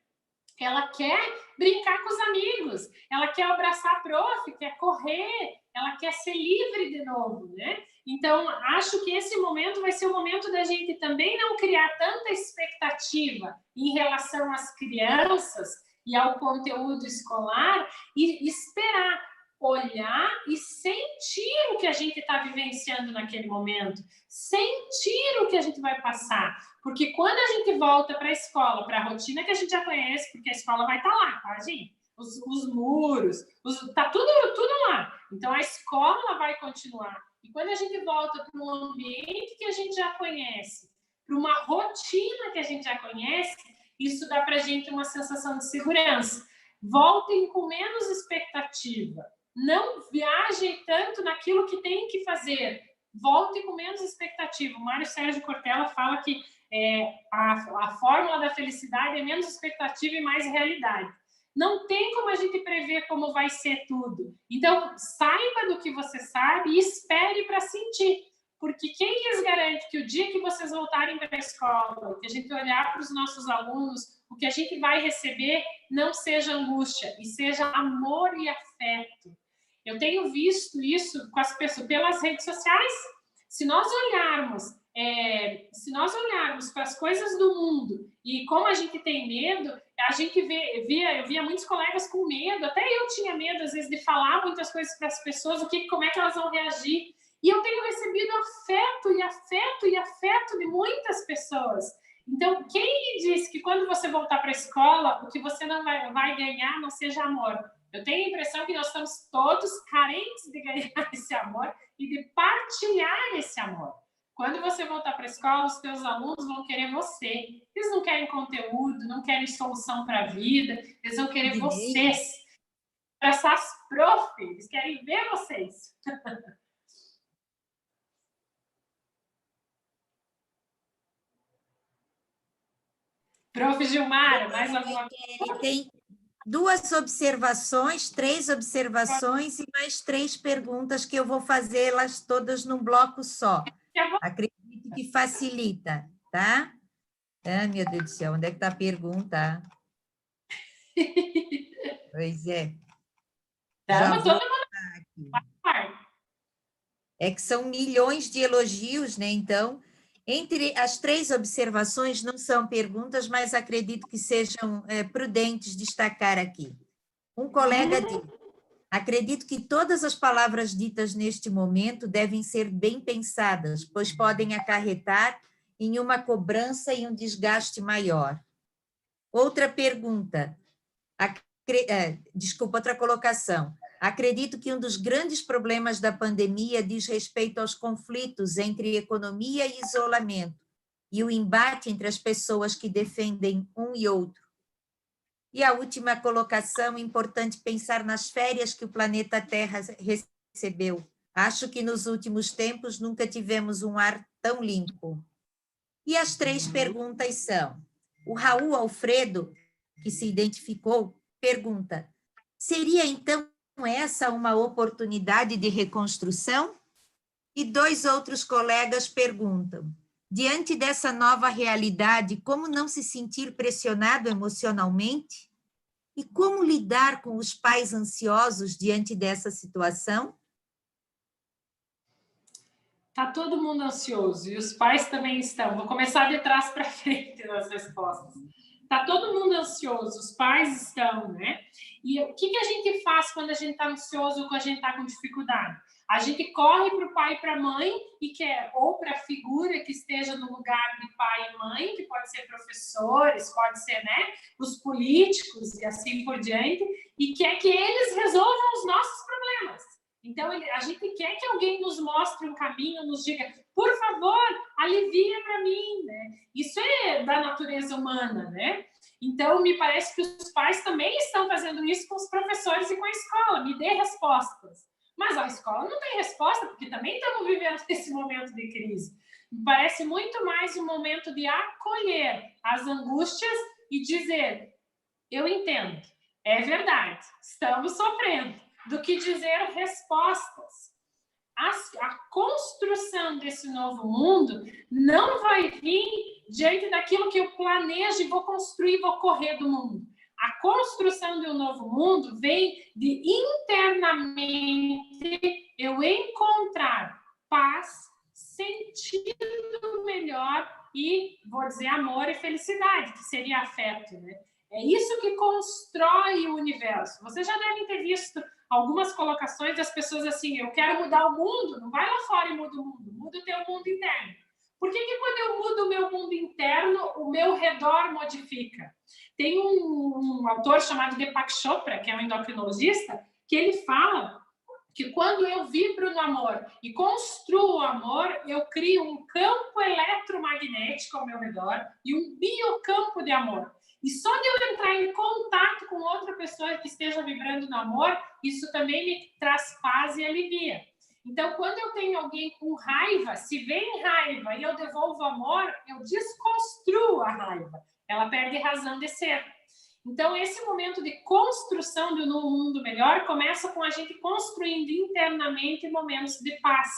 Speaker 2: Ela quer brincar com os amigos, ela quer abraçar a prof, quer correr, ela quer ser livre de novo, né? Então, acho que esse momento vai ser o momento da gente também não criar tanta expectativa em relação às crianças e ao conteúdo escolar e esperar, olhar e sentir o que a gente está vivenciando naquele momento, sentir o que a gente vai passar. Porque quando a gente volta para a escola, para a rotina que a gente já conhece, porque a escola vai estar lá, tá, gente? Os muros, tá tudo lá. Então, a escola vai continuar. E quando a gente volta para um ambiente que a gente já conhece, para uma rotina que a gente já conhece, isso dá para a gente uma sensação de segurança. Voltem com menos expectativa. Não viajem tanto naquilo que tem que fazer. Volte com menos expectativa. O Mário Sérgio Cortella fala que a fórmula da felicidade é menos expectativa e mais realidade. Não tem como a gente prever como vai ser tudo. Então, saiba do que você sabe e espere para sentir. Porque quem lhes garante que o dia que vocês voltarem para a escola, que a gente olhar para os nossos alunos, o que a gente vai receber não seja angústia, e seja amor e afeto. Eu tenho visto isso com as pessoas pelas redes sociais. Se nós olharmos para as coisas do mundo e como a gente tem medo, a gente eu via muitos colegas com medo, até eu tinha medo, às vezes, de falar muitas coisas para as pessoas, como é que elas vão reagir. E eu tenho recebido afeto e afeto e afeto de muitas pessoas. Então, quem me diz que quando você voltar para a escola, o que você não vai ganhar não seja amor? Eu tenho a impressão que nós estamos todos carentes de ganhar esse amor e de partilhar esse amor. Quando você voltar para a escola, os teus alunos vão querer você. Eles não querem conteúdo, não querem solução para a vida, eles vão querer vocês. Para essas prof, eles querem ver vocês. Prof. Gilmara, mais alguma coisa?
Speaker 6: Tem 2 observações, 3 observações e mais 3 perguntas que eu vou fazê-las todas num bloco só. Acredito que facilita, tá? Ah, meu Deus do céu, onde é que está a pergunta? Pois é.
Speaker 2: Todo mundo...
Speaker 6: É que são milhões de elogios, né? Então, entre as 3 observações, não são perguntas, mas acredito que sejam prudentes destacar aqui. Um colega diz: acredito que todas as palavras ditas neste momento devem ser bem pensadas, pois podem acarretar em uma cobrança e um desgaste maior. Outra pergunta, outra colocação. Acredito que um dos grandes problemas da pandemia diz respeito aos conflitos entre economia e isolamento, e o embate entre as pessoas que defendem um e outro. E a última colocação, importante pensar nas férias que o planeta Terra recebeu. Acho que nos últimos tempos nunca tivemos um ar tão limpo. E as 3 perguntas são: o Raul Alfredo, que se identificou, pergunta: seria então essa uma oportunidade de reconstrução? E 2 outros colegas perguntam: diante dessa nova realidade, como não se sentir pressionado emocionalmente? E como lidar com os pais ansiosos diante dessa situação?
Speaker 2: Está todo mundo ansioso e os pais também estão. Vou começar de trás para frente nas respostas. Está todo mundo ansioso, os pais estão, né? E o que a gente faz quando a gente está ansioso ou quando a gente está com dificuldade? A gente corre para o pai e para a mãe e quer, ou para a figura que esteja no lugar de pai e mãe, que pode ser professores, pode ser, né, os políticos e assim por diante, e quer que eles resolvam os nossos problemas. Então, a gente quer que alguém nos mostre um caminho, nos diga, por favor, alivia para mim, né? Isso é da natureza humana, né? Então, me parece que os pais também estão fazendo isso com os professores e com a escola. Me dê respostas. Mas a escola não tem resposta, porque também estamos vivendo esse momento de crise. Me parece muito mais um momento de acolher as angústias e dizer, eu entendo, é verdade, estamos sofrendo, do que dizer respostas. A construção desse novo mundo não vai vir diante daquilo que eu planejo e vou construir, vou correr do mundo. A construção de um novo mundo vem de internamente eu encontrar paz, sentido melhor e, vou dizer, amor e felicidade, que seria afeto, né? É isso que constrói o universo. Vocês já devem ter visto algumas colocações das pessoas assim, eu quero mudar o mundo, não vai lá fora e muda o mundo, muda o teu mundo interno. Por que quando eu mudo o meu mundo interno, o meu redor modifica? Tem um autor chamado Deepak Chopra, que é um endocrinologista, que ele fala que quando eu vibro no amor e construo o amor, eu crio um campo eletromagnético ao meu redor e um biocampo de amor. E só de eu entrar em contato com outra pessoa que esteja vibrando no amor, isso também me traz paz e alivia. Então, quando eu tenho alguém com raiva, se vem raiva e eu devolvo amor, eu desconstruo a raiva. Ela perde razão de ser. Então, esse momento de construção de um mundo melhor começa com a gente construindo internamente momentos de paz.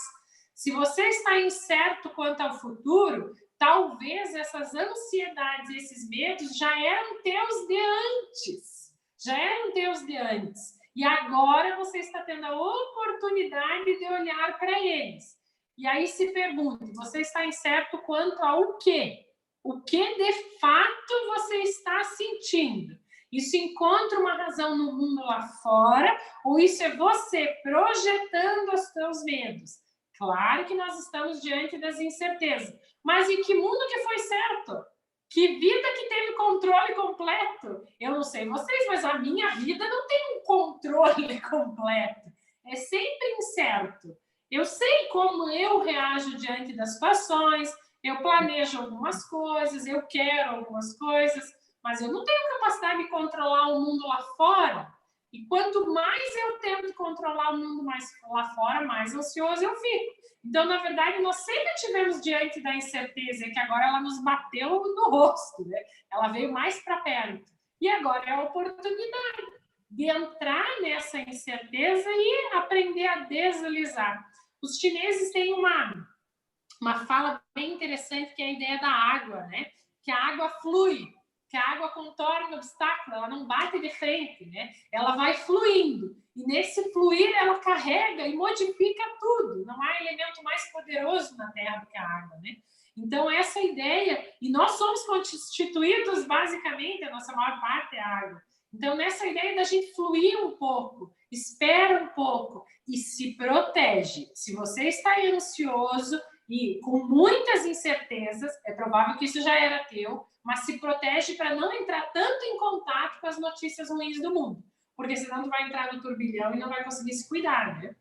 Speaker 2: Se você está incerto quanto ao futuro, talvez essas ansiedades, esses medos já eram teus de antes. Já eram teus de antes. E agora você está tendo a oportunidade de olhar para eles. E aí se pergunte, você está incerto quanto ao quê? O que de fato você está sentindo? Isso encontra uma razão no mundo lá fora ou isso é você projetando os seus medos? Claro que nós estamos diante das incertezas, mas em que mundo que foi certo? Que vida que teve controle completo? Eu não sei vocês, mas a minha vida não tem um controle completo. É sempre incerto. Eu sei como eu reajo diante das situações, eu planejo algumas coisas, eu quero algumas coisas, mas eu não tenho capacidade de controlar o mundo lá fora. E quanto mais eu tento controlar o mundo mais lá fora, mais ansioso eu fico. Então, na verdade, nós sempre estivemos diante da incerteza, que agora ela nos bateu no rosto, né? Ela veio mais para perto. E agora é a oportunidade de entrar nessa incerteza e aprender a deslizar. Os chineses têm uma fala bem interessante, que é a ideia da água, né? Que a água flui, que a água contorna o obstáculo, ela não bate de frente, né? Ela vai fluindo. E nesse fluir, ela carrega e modifica tudo. Não há elemento mais poderoso na Terra do que a água, né? Então, essa ideia... E nós somos constituídos, basicamente, a nossa maior parte é a água. Então, nessa ideia da gente fluir um pouco, espera um pouco e se protege. Se você está ansioso e com muitas incertezas, é provável que isso já era teu, mas se protege para não entrar tanto em contato com as notícias ruins do mundo, porque senão tu vai entrar no turbilhão e não vai conseguir se cuidar, né?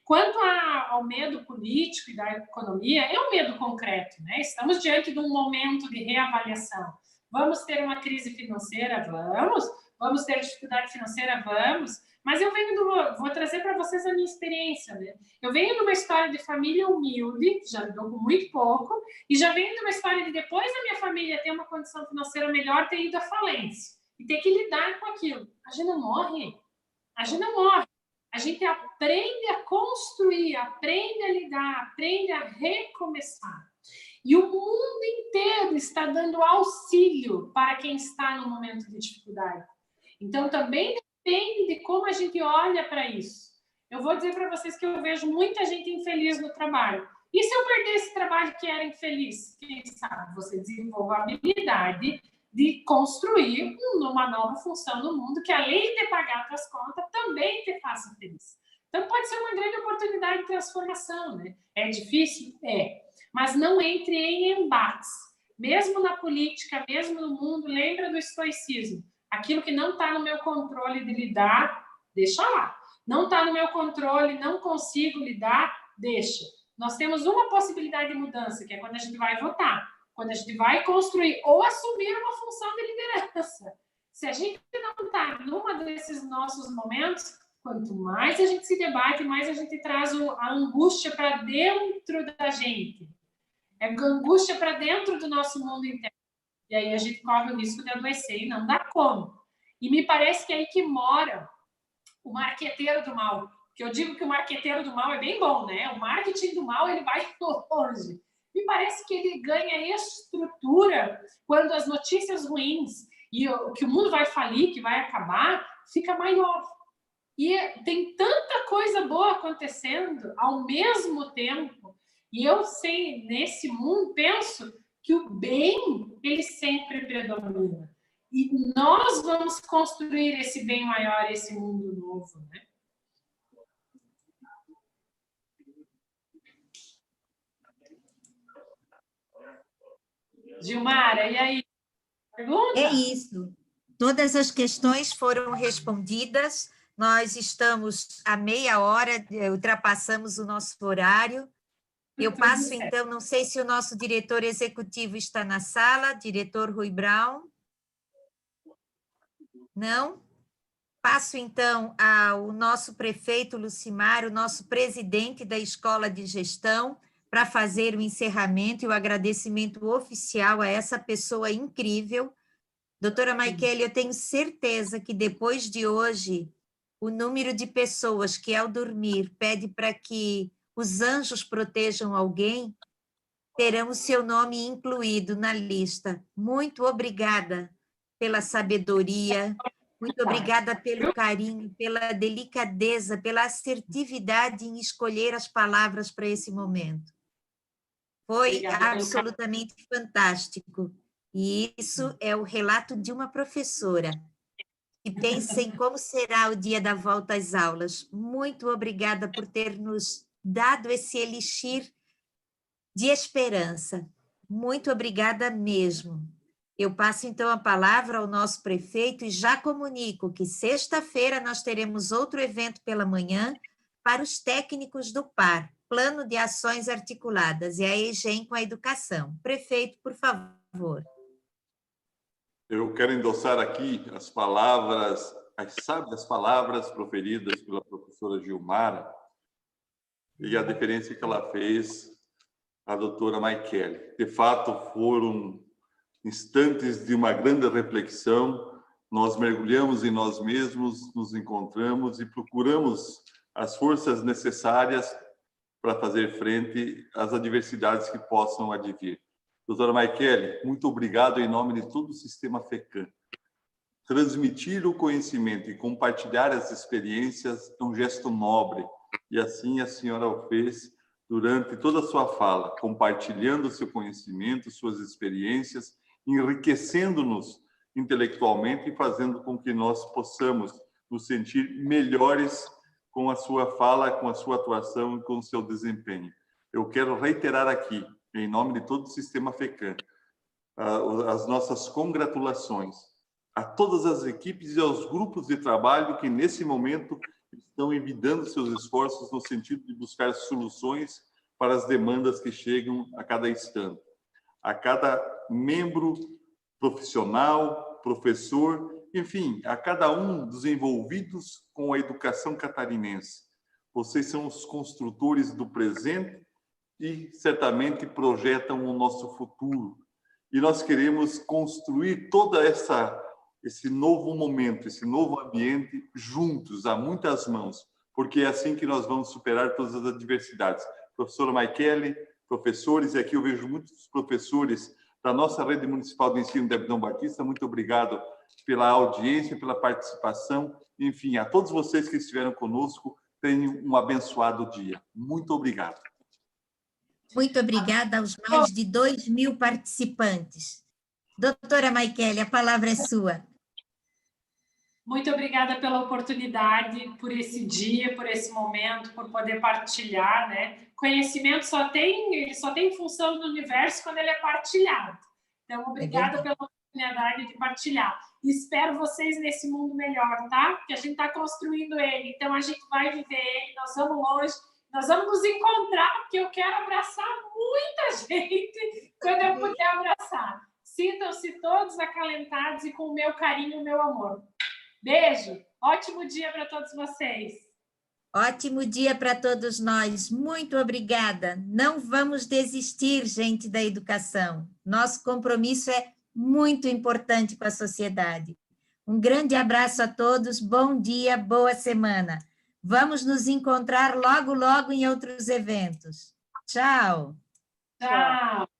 Speaker 2: Quanto ao medo político e da economia, é um medo concreto, né? Estamos diante de um momento de reavaliação. Vamos ter uma crise financeira? Vamos ter dificuldade financeira? Vamos. Mas eu vou trazer para vocês a minha experiência, né? Eu venho de uma história de família humilde, já lidou com muito pouco, e já venho de uma história de depois da minha família ter uma condição financeira melhor, ter ido à falência e ter que lidar com aquilo. A gente não morre. A gente não morre. A gente aprende a construir, aprende a lidar, aprende a recomeçar. E o mundo inteiro está dando auxílio para quem está no momento de dificuldade. Então, também depende de como a gente olha para isso. Eu vou dizer para vocês que eu vejo muita gente infeliz no trabalho. E se eu perder esse trabalho que era infeliz? Quem sabe você desenvolve a habilidade de construir uma nova função no mundo que, além de pagar suas contas, também te faça feliz. Então, pode ser uma grande oportunidade de transformação, né? É difícil? É. Mas não entre em embates. Mesmo na política, mesmo no mundo, lembra do estoicismo. Aquilo que não está no meu controle de lidar, deixa lá. Não está no meu controle, não consigo lidar, deixa. Nós temos uma possibilidade de mudança, que é quando a gente vai votar. Quando a gente vai construir ou assumir uma função de liderança. Se a gente não está numa desses nossos momentos, quanto mais a gente se debate, mais a gente traz a angústia para dentro da gente. É angústia para dentro do nosso mundo interno. E aí a gente corre o risco de adoecer e não dá como. E me parece que é aí que mora o marqueteiro do mal. Porque eu digo que o marqueteiro do mal é bem bom, né? O marketing do mal, ele vai longe. Me parece que ele ganha estrutura quando as notícias ruins e que o mundo vai falir, que vai acabar, fica maior. E tem tanta coisa boa acontecendo ao mesmo tempo. E eu sei, nesse mundo, penso que o bem, ele sempre predomina. E nós vamos construir esse bem maior, esse mundo novo, né? Gilmara, e aí? Pergunta?
Speaker 6: É isso. Todas as questões foram respondidas. Nós estamos a meia hora, ultrapassamos o nosso horário. Eu passo, então, não sei se o nosso diretor executivo está na sala, diretor Rui Brown. Não? Passo, então, ao nosso prefeito Lucimar, o nosso presidente da Escola de Gestão, para fazer o encerramento e o agradecimento oficial a essa pessoa incrível. Doutora Maiquele, eu tenho certeza que depois de hoje, o número de pessoas que, ao dormir, pede para que os anjos protejam alguém, terão o seu nome incluído na lista. Muito obrigada pela sabedoria, muito obrigada pelo carinho, pela delicadeza, pela assertividade em escolher as palavras para esse momento. Foi
Speaker 2: Obrigada pelo
Speaker 6: absolutamente fantástico. E isso é o relato de uma professora. E pensa em como será o dia da volta às aulas. Muito obrigada por ter nos dado esse elixir de esperança. Muito obrigada mesmo. Eu passo, então, a palavra ao nosso prefeito e já comunico que sexta-feira nós teremos outro evento pela manhã para os técnicos do PAR, Plano de Ações Articuladas, e a EGEM com a Educação. Prefeito, por favor.
Speaker 7: Eu quero endossar aqui as palavras, as sábias palavras proferidas pela professora Gilmara e a deferência que ela fez à doutora Maiquele. De fato, foram instantes de uma grande reflexão. Nós mergulhamos em nós mesmos, nos encontramos e procuramos as forças necessárias para fazer frente às adversidades que possam advir. Doutora Maiquele, muito obrigado em nome de todo o sistema FECAM. Transmitir o conhecimento e compartilhar as experiências é um gesto nobre, e assim a senhora o fez durante toda a sua fala, compartilhando o seu conhecimento, suas experiências, enriquecendo-nos intelectualmente e fazendo com que nós possamos nos sentir melhores com a sua fala, com a sua atuação e com o seu desempenho. Eu quero reiterar aqui, em nome de todo o sistema FECAM, as nossas congratulações a todas as equipes e aos grupos de trabalho que, nesse momento, estão envidando seus esforços no sentido de buscar soluções para as demandas que chegam a cada instante. A cada membro profissional, professor, enfim, a cada um dos envolvidos com a educação catarinense. Vocês são os construtores do presente e certamente projetam o nosso futuro. E nós queremos construir toda esse novo momento, esse novo ambiente juntos, a muitas mãos, porque é assim que nós vamos superar todas as adversidades. Professora Maiquele, professores, e aqui eu vejo muitos professores da nossa rede municipal de ensino de Abdão Batista, muito obrigado pela audiência, pela participação, enfim, a todos vocês que estiveram conosco, tenham um abençoado dia. Muito obrigado.
Speaker 6: Muito obrigada aos mais de 2.000 participantes. Doutora Maiquele, a palavra é sua.
Speaker 2: Muito obrigada pela oportunidade, por esse dia, por esse momento, por poder partilhar, né? Conhecimento só tem função no universo quando ele é partilhado. Então, obrigada pela oportunidade de partilhar. Espero vocês nesse mundo melhor, tá? Porque a gente está construindo ele, então a gente vai viver ele, nós vamos longe, nós vamos nos encontrar, porque eu quero abraçar muita gente quando eu puder abraçar. Sintam-se todos acalentados e com o meu carinho e o meu amor. Beijo, ótimo dia para todos vocês.
Speaker 6: Ótimo dia para todos nós. Muito obrigada. Não vamos desistir, gente da educação. Nosso compromisso é muito importante com a sociedade. Um grande abraço a todos, bom dia, boa semana. Vamos nos encontrar logo, logo em outros eventos. Tchau.
Speaker 2: Tchau.